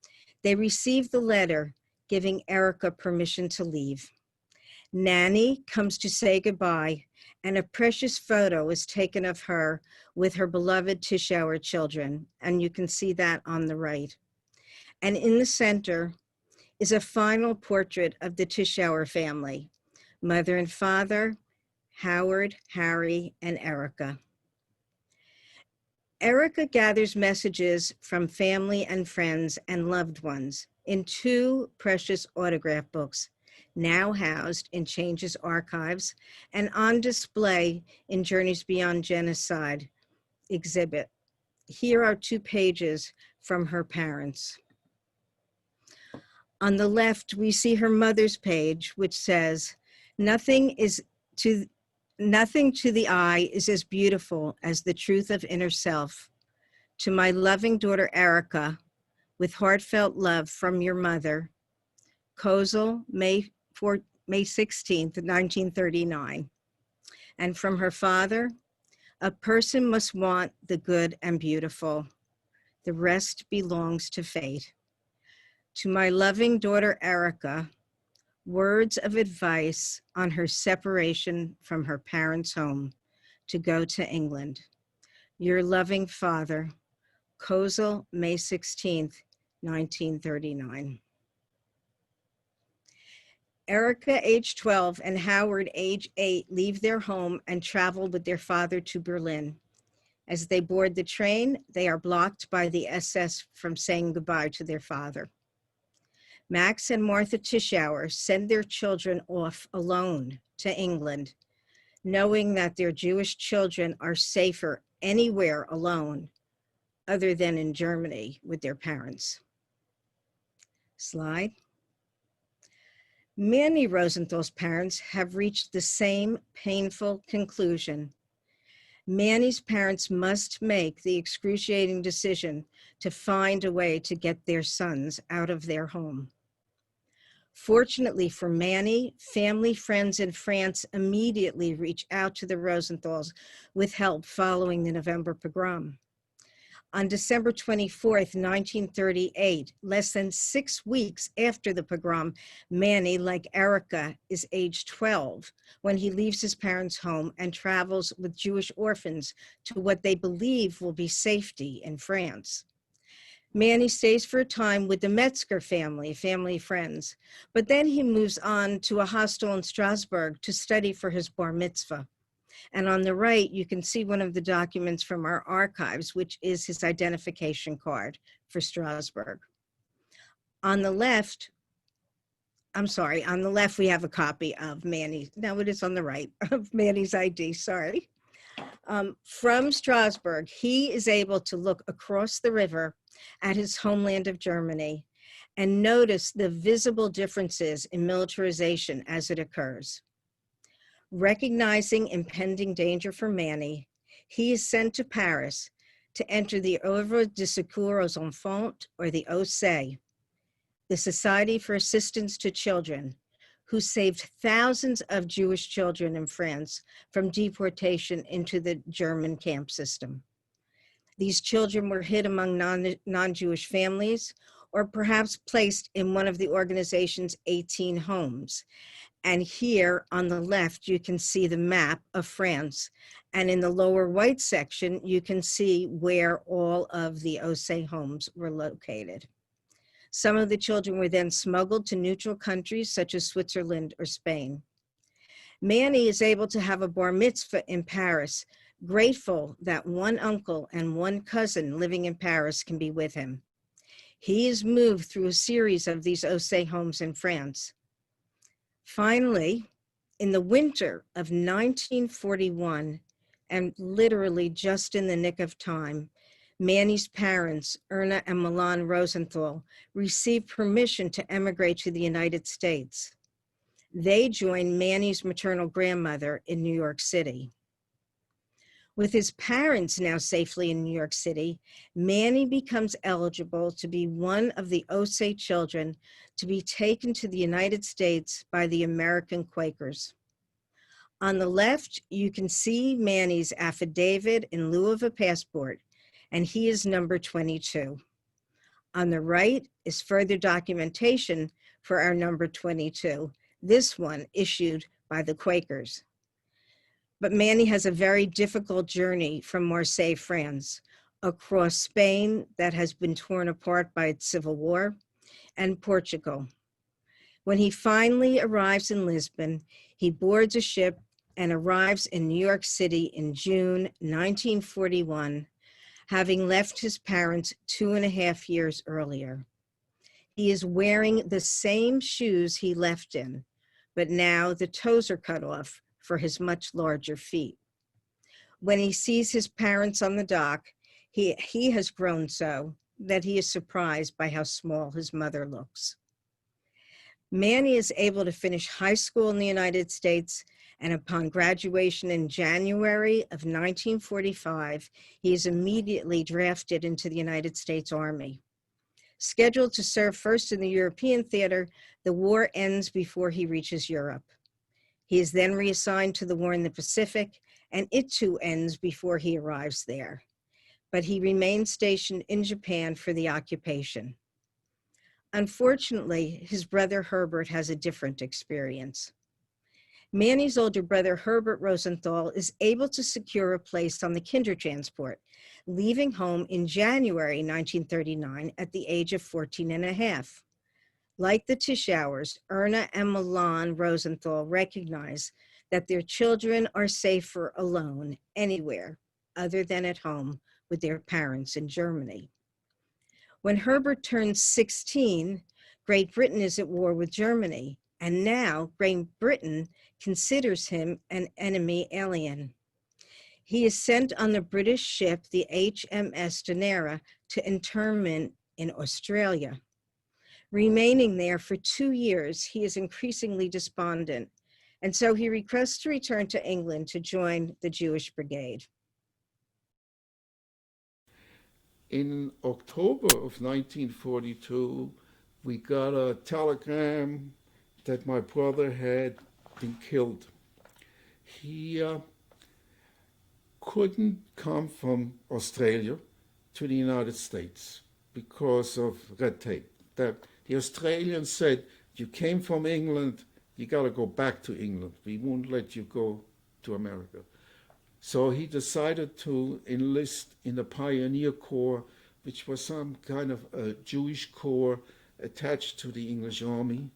they received the letter giving Erica permission to leave. Manny comes to say goodbye, and a precious photo is taken of her with her beloved Tichauer children, and you can see that on the right. And in the center is a final portrait of the Tichauer family, mother and father, Howard, Harry, and Erica. Erica gathers messages from family and friends and loved ones in 2 precious autograph books, now housed in Chhange's archives and on display in Journeys Beyond Genocide exhibit. Here are 2 pages from her parents. On the left, we see her mother's page, which says, nothing to the eye is as beautiful as the truth of inner self. To my loving daughter, Erica, with heartfelt love from your mother, Kozel, May 16th, 1939. And from her father, a person must want the good and beautiful. The rest belongs to fate. To my loving daughter, Erica, words of advice on her separation from her parents' home to go to England. Your loving father, Kozel, May 16th, 1939. Erica, age 12, and Howard, age 8, leave their home and travel with their father to Berlin. As they board the train, they are blocked by the SS from saying goodbye to their father. Max and Martha Tichauer send their children off alone to England, knowing that their Jewish children are safer anywhere alone other than in Germany with their parents. Slide. Manny Rosenthal's parents have reached the same painful conclusion. Manny's parents must make the excruciating decision to find a way to get their sons out of their home. Fortunately for Manny, family, friends in France immediately reach out to the Rosenthals with help following the November Pogrom. On December 24th, 1938, less than 6 weeks after the pogrom, Manny, like Erica, is age 12 when he leaves his parents' home and travels with Jewish orphans to what they believe will be safety in France. Manny stays for a time with the Metzger family friends, but then he moves on to a hostel in Strasbourg to study for his bar mitzvah. And on the right, you can see one of the documents from our archives, which is his identification card for Strasbourg. On the left, we have a copy of Manny's, no, it is on the right, of Manny's ID, sorry. From Strasbourg, he is able to look across the river at his homeland of Germany and notice the visible differences in militarization as it occurs. Recognizing impending danger for Manny, he is sent to Paris to enter the Œuvre de Secours aux Enfants, or the OSE, the Society for Assistance to Children, who saved thousands of Jewish children in France from deportation into the German camp system. These children were hid among non-Jewish families, or perhaps placed in one of the organization's 18 homes. And here on the left, you can see the map of France. And in the lower white section, you can see where all of the OSE homes were located. Some of the children were then smuggled to neutral countries such as Switzerland or Spain. Manny is able to have a bar mitzvah in Paris, grateful that one uncle and one cousin living in Paris can be with him. He is moved through a series of these OSE homes in France. Finally, in the winter of 1941, and literally just in the nick of time, Manny's parents, Erna and Milan Rosenthal, received permission to emigrate to the United States. They joined Manny's maternal grandmother in New York City. With his parents now safely in New York City, Manny becomes eligible to be one of the OSE children to be taken to the United States by the American Quakers. On the left, you can see Manny's affidavit in lieu of a passport, and he is number 22. On the right is further documentation for our number 22, this one issued by the Quakers. But Manny has a very difficult journey from Marseille, France, across Spain that has been torn apart by its civil war, and Portugal. When he finally arrives in Lisbon, he boards a ship and arrives in New York City in June 1941, having left his parents 2.5 years earlier. He is wearing the same shoes he left in, but now the toes are cut off for his much larger feet. When he sees his parents on the dock, he has grown so that he is surprised by how small his mother looks. Manny is able to finish high school in the United States, and upon graduation in January of 1945, he is immediately drafted into the United States Army. Scheduled to serve first in the European theater, the war ends before he reaches Europe. He is then reassigned to the war in the Pacific, and it too ends before he arrives there. But he remains stationed in Japan for the occupation. Unfortunately, his brother Herbert has a different experience. Manny's older brother, Herbert Rosenthal, is able to secure a place on the Kindertransport, leaving home in January 1939 at the age of 14.5. Like the Tichauers, Erna and Milan Rosenthal recognize that their children are safer alone anywhere other than at home with their parents in Germany. When Herbert turns 16, Great Britain is at war with Germany, and now Great Britain considers him an enemy alien. He is sent on the British ship, the HMS Dunera, to internment in Australia. Remaining there for 2 years, he is increasingly despondent, and so he requests to return to England to join the Jewish Brigade. in October of 1942, we got a telegram that my brother had been killed. He couldn't come from Australia to the United States because of red tape. That the Australians said, you came from England, you got to go back to England. We won't let you go to America. So he decided to enlist in the Pioneer Corps, which was some kind of a Jewish corps attached to the English army.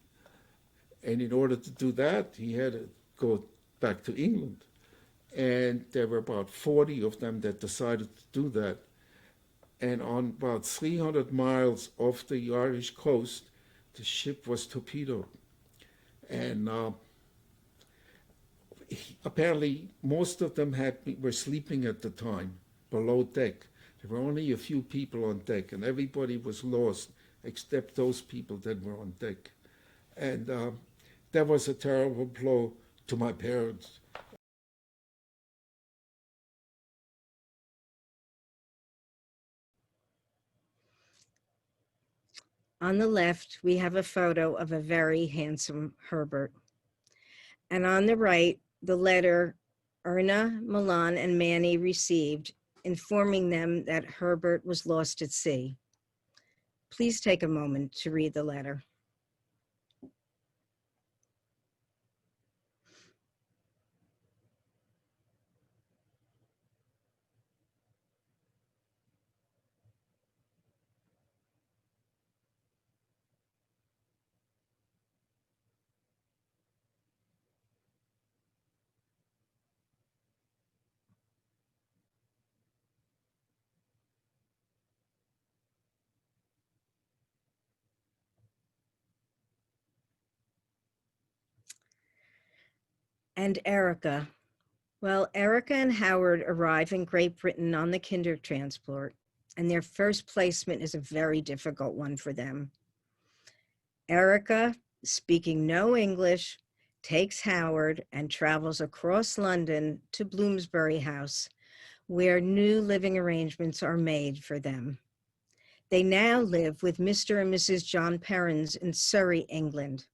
And in order to do that, he had to go back to England. And there were about 40 of them that decided to do that. And on about 300 miles off the Irish coast, the ship was torpedoed. And apparently most of them were sleeping at the time below deck. There were only a few people on deck, and everybody was lost except those people that were on deck. And that was a terrible blow to my parents. On the left, we have a photo of a very handsome Herbert. And on the right, the letter Erna, Milan, and Manny received, informing them that Herbert was lost at sea. Please take a moment to read the letter. And Erica. Well, Erica and Howard arrive in Great Britain on the Kinder transport, and their first placement is a very difficult one for them. Erica, speaking no English, takes Howard and travels across London to Bloomsbury House, where new living arrangements are made for them. They now live with Mr. and Mrs. John Perrins in Surrey, England.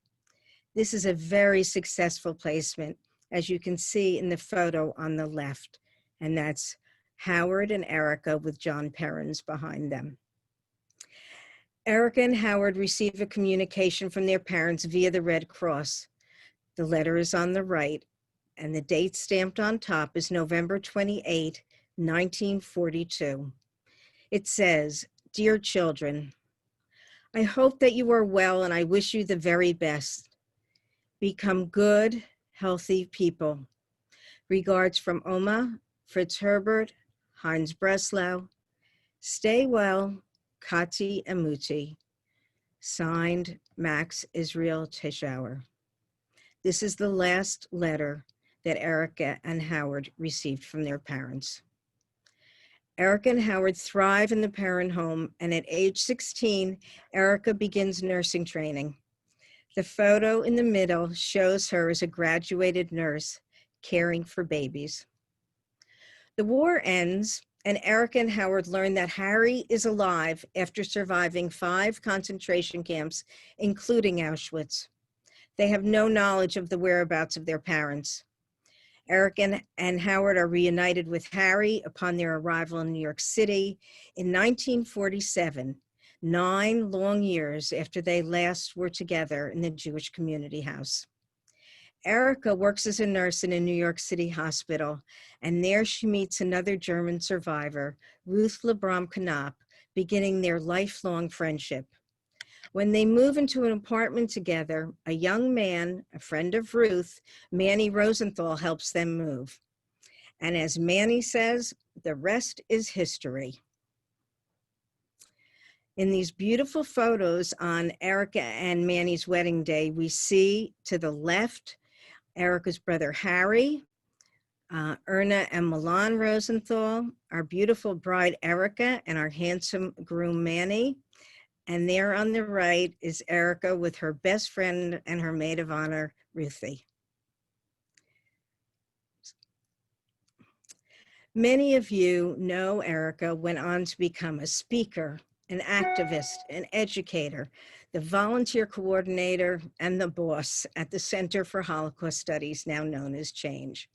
This is a very successful placement, as you can see in the photo on the left, and that's Howard and Erica with John Perrins behind them. Erica and Howard receive a communication from their parents via the Red Cross. The letter is on the right, and the date stamped on top is November 28, 1942. It says, "Dear children, I hope that you are well and I wish you the very best. Become good, healthy people. Regards from Oma, Fritz Herbert, Heinz Breslau. Stay well, Kati Amuti." Signed, Max Israel Tichauer. This is the last letter that Erica and Howard received from their parents. Erica and Howard thrive in the parent home, and at age 16, Erica begins nursing training. The photo in the middle shows her as a graduated nurse caring for babies. The war ends, and Erica and Howard learn that Harry is alive after surviving 5 concentration camps, including Auschwitz. They have no knowledge of the whereabouts of their parents. Erica and Howard are reunited with Harry upon their arrival in New York City in 1947, 9 long years after they last were together in the Jewish Community House. Erica works as a nurse in a New York City hospital, and there she meets another German survivor, Ruth Lebram-Knopf, beginning their lifelong friendship. When they move into an apartment together, a young man, a friend of Ruth, Manny Rosenthal, helps them move. And as Manny says, the rest is history. In these beautiful photos on Erica and Manny's wedding day, we see to the left, Erica's brother Harry, Erna and Milan Rosenthal, our beautiful bride Erica, and our handsome groom Manny. And there on the right is Erica with her best friend and her maid of honor, Ruthie. Many of you know Erica went on to become a speaker, an activist, an educator, the volunteer coordinator, and the boss at the Center for Holocaust Studies, now known as Chhange.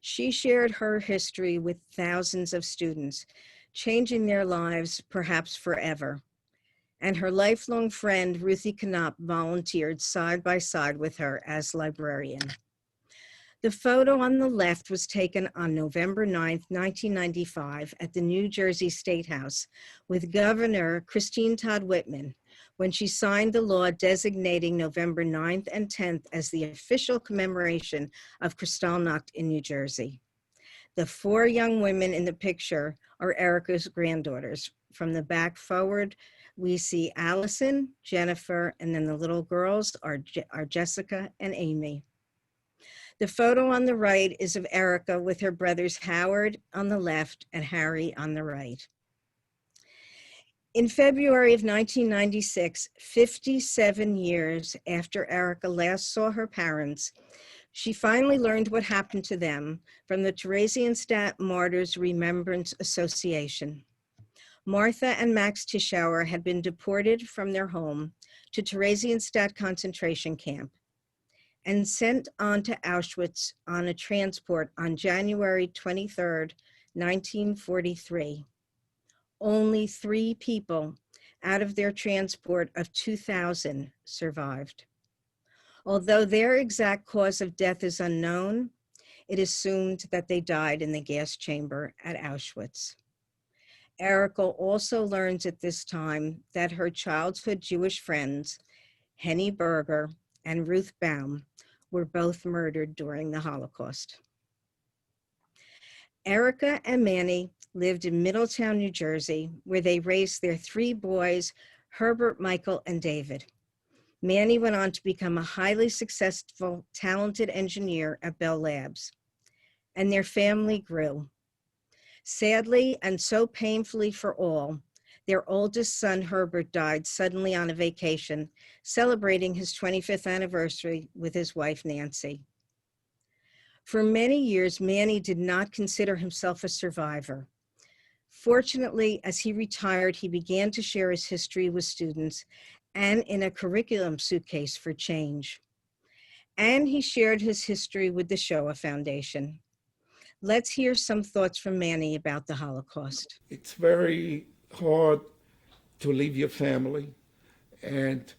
She shared her history with thousands of students, changing their lives perhaps forever. And her lifelong friend, Ruthie Knopp, volunteered side by side with her as librarian. The photo on the left was taken on November 9th, 1995 at the New Jersey State House with Governor Christine Todd Whitman when she signed the law designating November 9th and 10th as the official commemoration of Kristallnacht in New Jersey. The 4 young women in the picture are Erica's granddaughters. From the back forward, we see Allison, Jennifer, and then the little girls are Jessica and Amy. The photo on the right is of Erica with her brothers Howard on the left and Harry on the right. In February of 1996, 57 years after Erica last saw her parents, she finally learned what happened to them from the Theresienstadt Martyrs Remembrance Association. Martha and Max Tichauer had been deported from their home to Theresienstadt concentration camp and sent on to Auschwitz on a transport on January 23rd, 1943. Only 3 people out of their transport of 2,000 survived. Although their exact cause of death is unknown, it is assumed that they died in the gas chamber at Auschwitz. Erica also learns at this time that her childhood Jewish friends, Henny Berger and Ruth Baum, were both murdered during the Holocaust. Erica and Manny lived in Middletown, New Jersey, where they raised their 3 boys, Herbert, Michael, and David. Manny went on to become a highly successful, talented engineer at Bell Labs, and their family grew. Sadly, and so painfully for all, their oldest son, Herbert, died suddenly on a vacation, celebrating his 25th anniversary with his wife, Nancy. For many years, Manny did not consider himself a survivor. Fortunately, as he retired, he began to share his history with students and in a curriculum suitcase for Chhange. And he shared his history with the Shoah Foundation. Let's hear some thoughts from Manny about the Holocaust. It's very hard to leave your family, and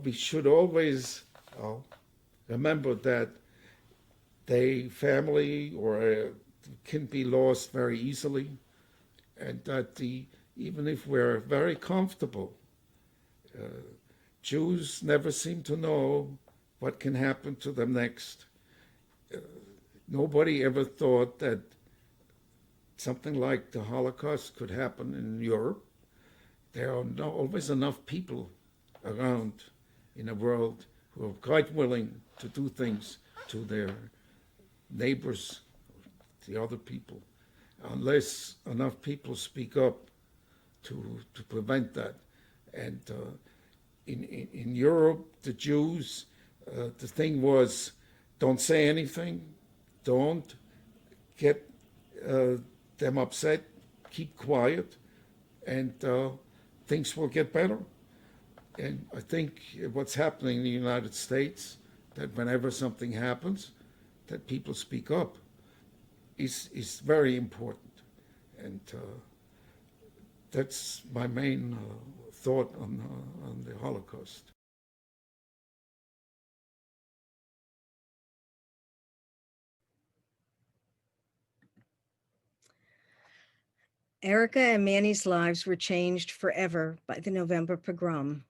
we should always remember that the family can be lost very easily, and that even if we're very comfortable, Jews never seem to know what can happen to them next. Nobody ever thought that something like the Holocaust could happen in Europe. There are always enough people around in the world who are quite willing to do things to their neighbors, the other people, unless enough people speak up to prevent that. And in Europe, the Jews, the thing was, don't say anything, don't get them upset, keep quiet, and things will get better. And I think what's happening in the United States, that whenever something happens, that people speak up, is very important. And that's my main thought on the Holocaust. Erica and Manny's lives were changed forever by the November Pogrom.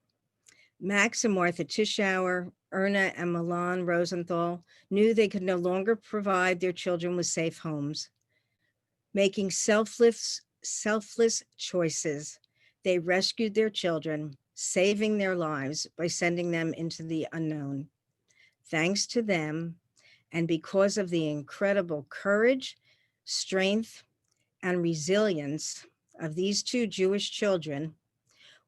Max and Martha Tichauer, Erna and Milan Rosenthal knew they could no longer provide their children with safe homes. Making selfless choices, they rescued their children, saving their lives by sending them into the unknown. Thanks to them, and because of the incredible courage, strength, and resilience of these 2 Jewish children,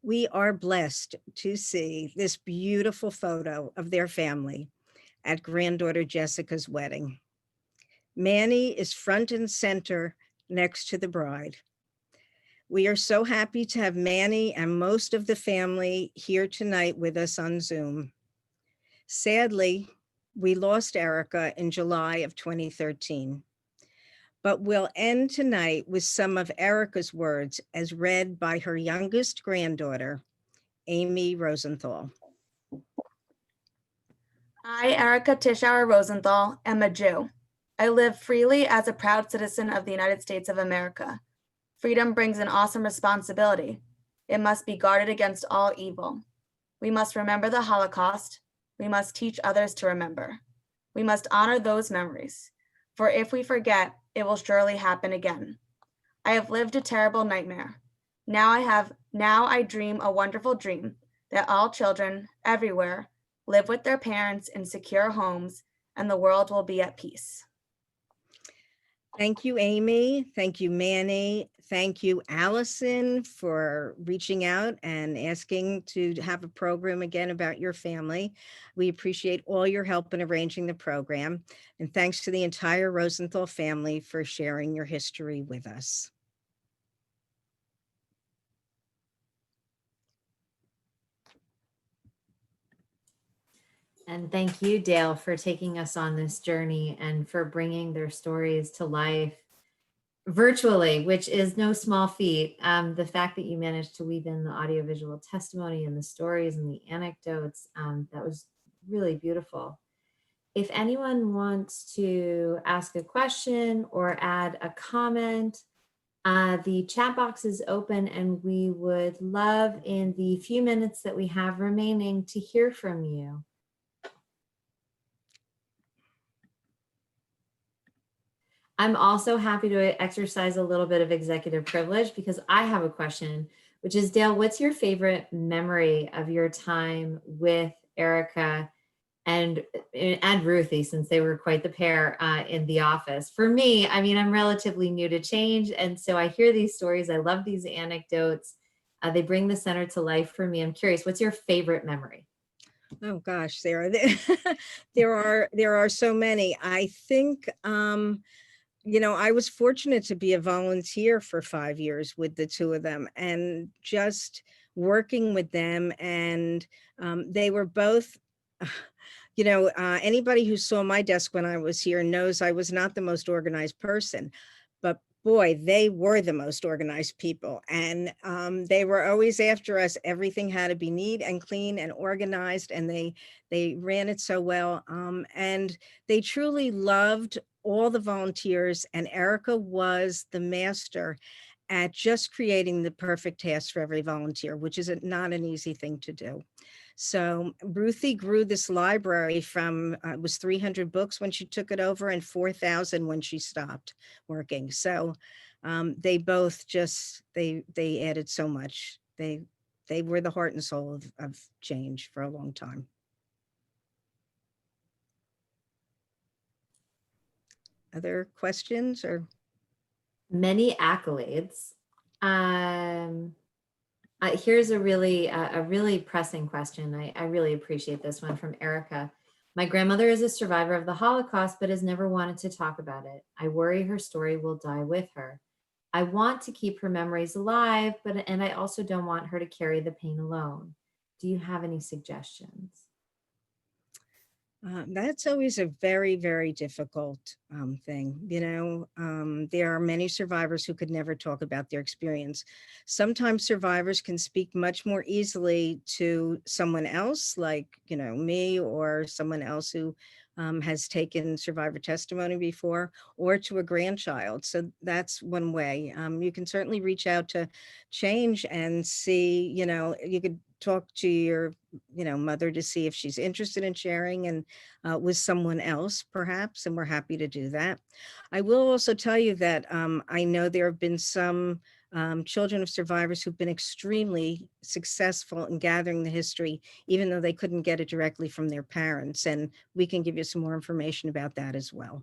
we are blessed to see this beautiful photo of their family at granddaughter Jessica's wedding. Manny is front and center next to the bride. We are so happy to have Manny and most of the family here tonight with us on Zoom. Sadly, we lost Erica in July of 2013. But we'll end tonight with some of Erica's words as read by her youngest granddaughter, Amy Rosenthal. I, Erica Tichauer Rosenthal, am a Jew. I live freely as a proud citizen of the United States of America. Freedom brings an awesome responsibility. It must be guarded against all evil. We must remember the Holocaust. We must teach others to remember. We must honor those memories, for if we forget, it will surely happen again. I have lived a terrible nightmare. Now I dream a wonderful dream that all children everywhere live with their parents in secure homes and the world will be at peace. Thank you, Amy. Thank you, Manny. Thank you, Allison, for reaching out and asking to have a program again about your family. We appreciate all your help in arranging the program. And thanks to the entire Rosenthal family for sharing your history with us. And thank you, Dale, for taking us on this journey and for bringing their stories to life virtually, which is no small feat. The fact that you managed to weave in the audiovisual testimony and the stories and the anecdotes, that was really beautiful. If anyone wants to ask a question or add a comment, the chat box is open and we would love in the few minutes that we have remaining to hear from you. I'm also happy to exercise a little bit of executive privilege because I have a question, which is, Dale, what's your favorite memory of your time with Erica and Ruthie, since they were quite the pair in the office? For me, I mean, I'm relatively new to Chhange, and so I hear these stories. I love these anecdotes. They bring the center to life for me. I'm curious, what's your favorite memory? Oh gosh, Sarah, there are so many. I think, you know, I was fortunate to be a volunteer for 5 years with the two of them and just working with them. And they were both, you know, anybody who saw my desk when I was here knows I was not the most organized person, but boy, they were the most organized people. And they were always after us. Everything had to be neat and clean and organized, and they ran it so well. And they truly loved all the volunteers, and Erica was the master at just creating the perfect task for every volunteer, which is not an easy thing to do. So Ruthie grew this library from, it was 300 books when she took it over and 4,000 when she stopped working. So they both just, they added so much. They were the heart and soul of Chhange for a long time. Other questions or? Many accolades. Here's a really pressing question. I really appreciate this one from Erica. My grandmother is a survivor of the Holocaust, but has never wanted to talk about it. I worry her story will die with her. I want to keep her memories alive, and I also don't want her to carry the pain alone. Do you have any suggestions? That's always a very, very difficult thing. You know, there are many survivors who could never talk about their experience. Sometimes survivors can speak much more easily to someone else, like, you know, me or someone else who has taken survivor testimony before, or to a grandchild. So that's one way. You can certainly reach out to Chhange and see, you know, you could talk to your, you know, mother to see if she's interested in sharing and with someone else perhaps, and we're happy to do that. I will also tell you that I know there have been some children of survivors who've been extremely successful in gathering the history, even though they couldn't get it directly from their parents. And we can give you some more information about that as well.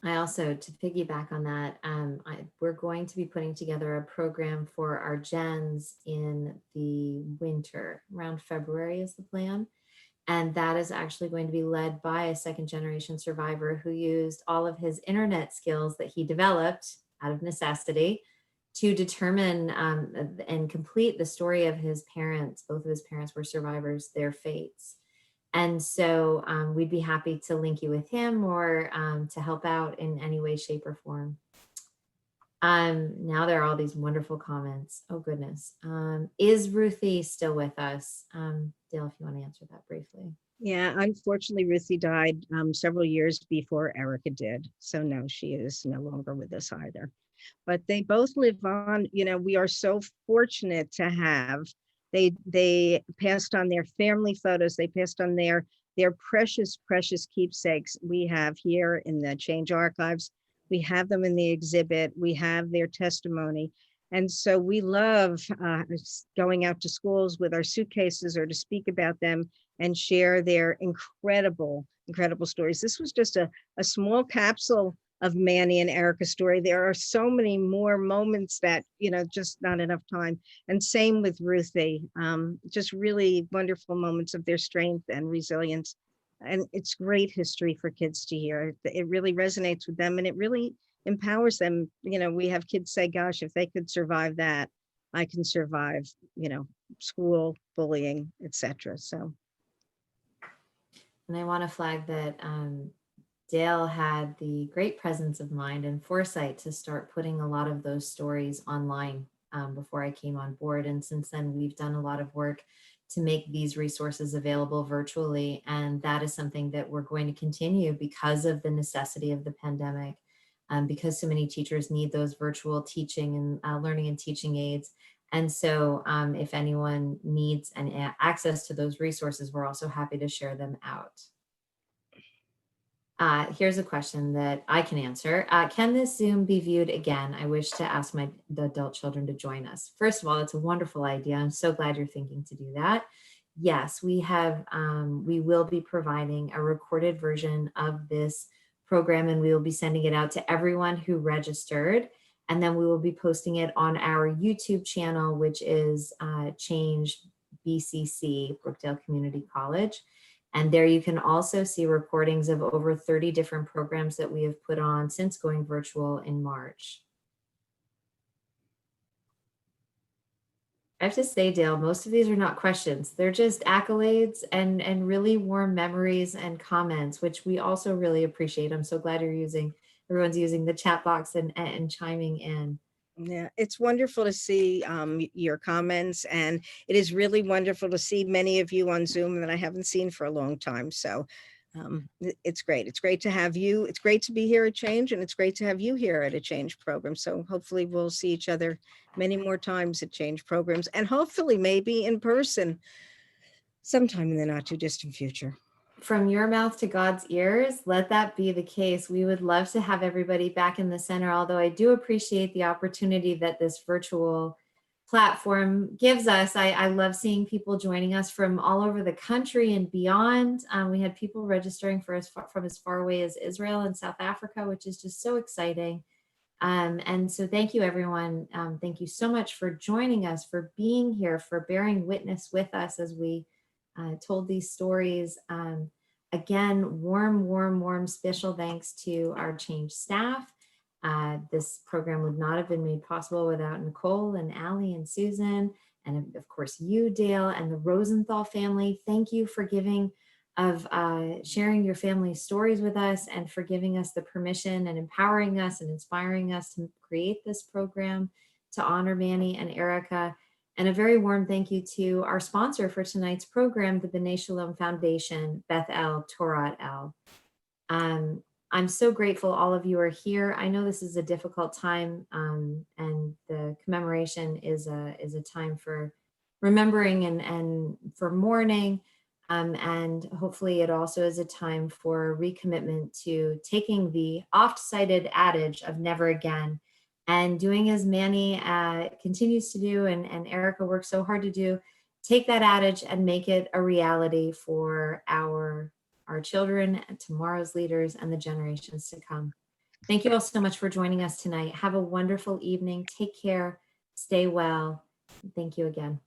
I also, to piggyback on that, we're going to be putting together a program for our gens in the winter, around February is the plan. And that is actually going to be led by a second generation survivor who used all of his internet skills that he developed out of necessity to determine and complete the story of his parents. Both of his parents were survivors, their fates. And so we'd be happy to link you with him or to help out in any way, shape, or form. Now there are all these wonderful comments. Oh goodness. Is Ruthie still with us? Dale, if you want to answer that briefly. Yeah, unfortunately, Ruthie died several years before Erica did. So no, she is no longer with us either. But they both live on. You know, we are so fortunate to have. They passed on their family photos. They passed on their precious, precious keepsakes we have here in the Chhange archives. We have them in the exhibit. We have their testimony. And so we love going out to schools with our suitcases or to speak about them and share their incredible, incredible stories. This was just a small capsule of Manny and Erica's story. There are so many more moments that, you know, just not enough time. And same with Ruthie, just really wonderful moments of their strength and resilience. And it's great history for kids to hear. It really resonates with them and it really empowers them. You know, we have kids say, gosh, if they could survive that, I can survive, you know, school, bullying, etc. So. And I want to flag that Dale had the great presence of mind and foresight to start putting a lot of those stories online before I came on board. And since then, we've done a lot of work to make these resources available virtually. And that is something that we're going to continue because of the necessity of the pandemic, because so many teachers need those virtual teaching and learning and teaching aids. And so if anyone needs access to those resources, we're also happy to share them out. Here's a question that I can answer. Can this Zoom be viewed again? I wish to ask the adult children to join us. First of all, it's a wonderful idea. I'm so glad you're thinking to do that. Yes, we will be providing a recorded version of this program and we will be sending it out to everyone who registered. And then we will be posting it on our YouTube channel, which is Chhange BCC, Brookdale Community College. And there you can also see recordings of over 30 different programs that we have put on since going virtual in March. I have to say, Dale, most of these are not questions. They're just accolades and really warm memories and comments, which we also really appreciate. I'm so glad everyone's using the chat box and chiming in. Yeah, it's wonderful to see your comments, and it is really wonderful to see many of you on Zoom that I haven't seen for a long time. So it's great. It's great to have you. It's great to be here at Chhange, and it's great to have you here at a Chhange program. So hopefully we'll see each other many more times at Chhange programs, and hopefully maybe in person sometime in the not too distant future. From your mouth to God's ears, let that be the case. We would love to have everybody back in the center, although I do appreciate the opportunity that this virtual platform gives us. I love seeing people joining us from all over the country and beyond. We had people registering from as far away as Israel and South Africa, which is just so exciting. And so thank you, everyone. Thank you so much for joining us, for being here, for bearing witness with us as we told these stories. Again, warm special thanks to our Chhange staff. This program would not have been made possible without Nicole and Allie and Susan, and of course you, Dale, and the Rosenthal family. Thank you for sharing your family stories with us and for giving us the permission and empowering us and inspiring us to create this program to honor Manny and Erica. And a very warm thank you to our sponsor for tonight's program, the B'nai Shalom Foundation, Beth El, Torat El. I'm so grateful all of you are here. I know this is a difficult time, and the commemoration is a time for remembering and for mourning, and hopefully it also is a time for recommitment to taking the oft-cited adage of never again and doing as Manny continues to do and Erica works so hard to do, take that adage and make it a reality for our children, and tomorrow's leaders, and the generations to come. Thank you all so much for joining us tonight. Have a wonderful evening. Take care. Stay well. Thank you again.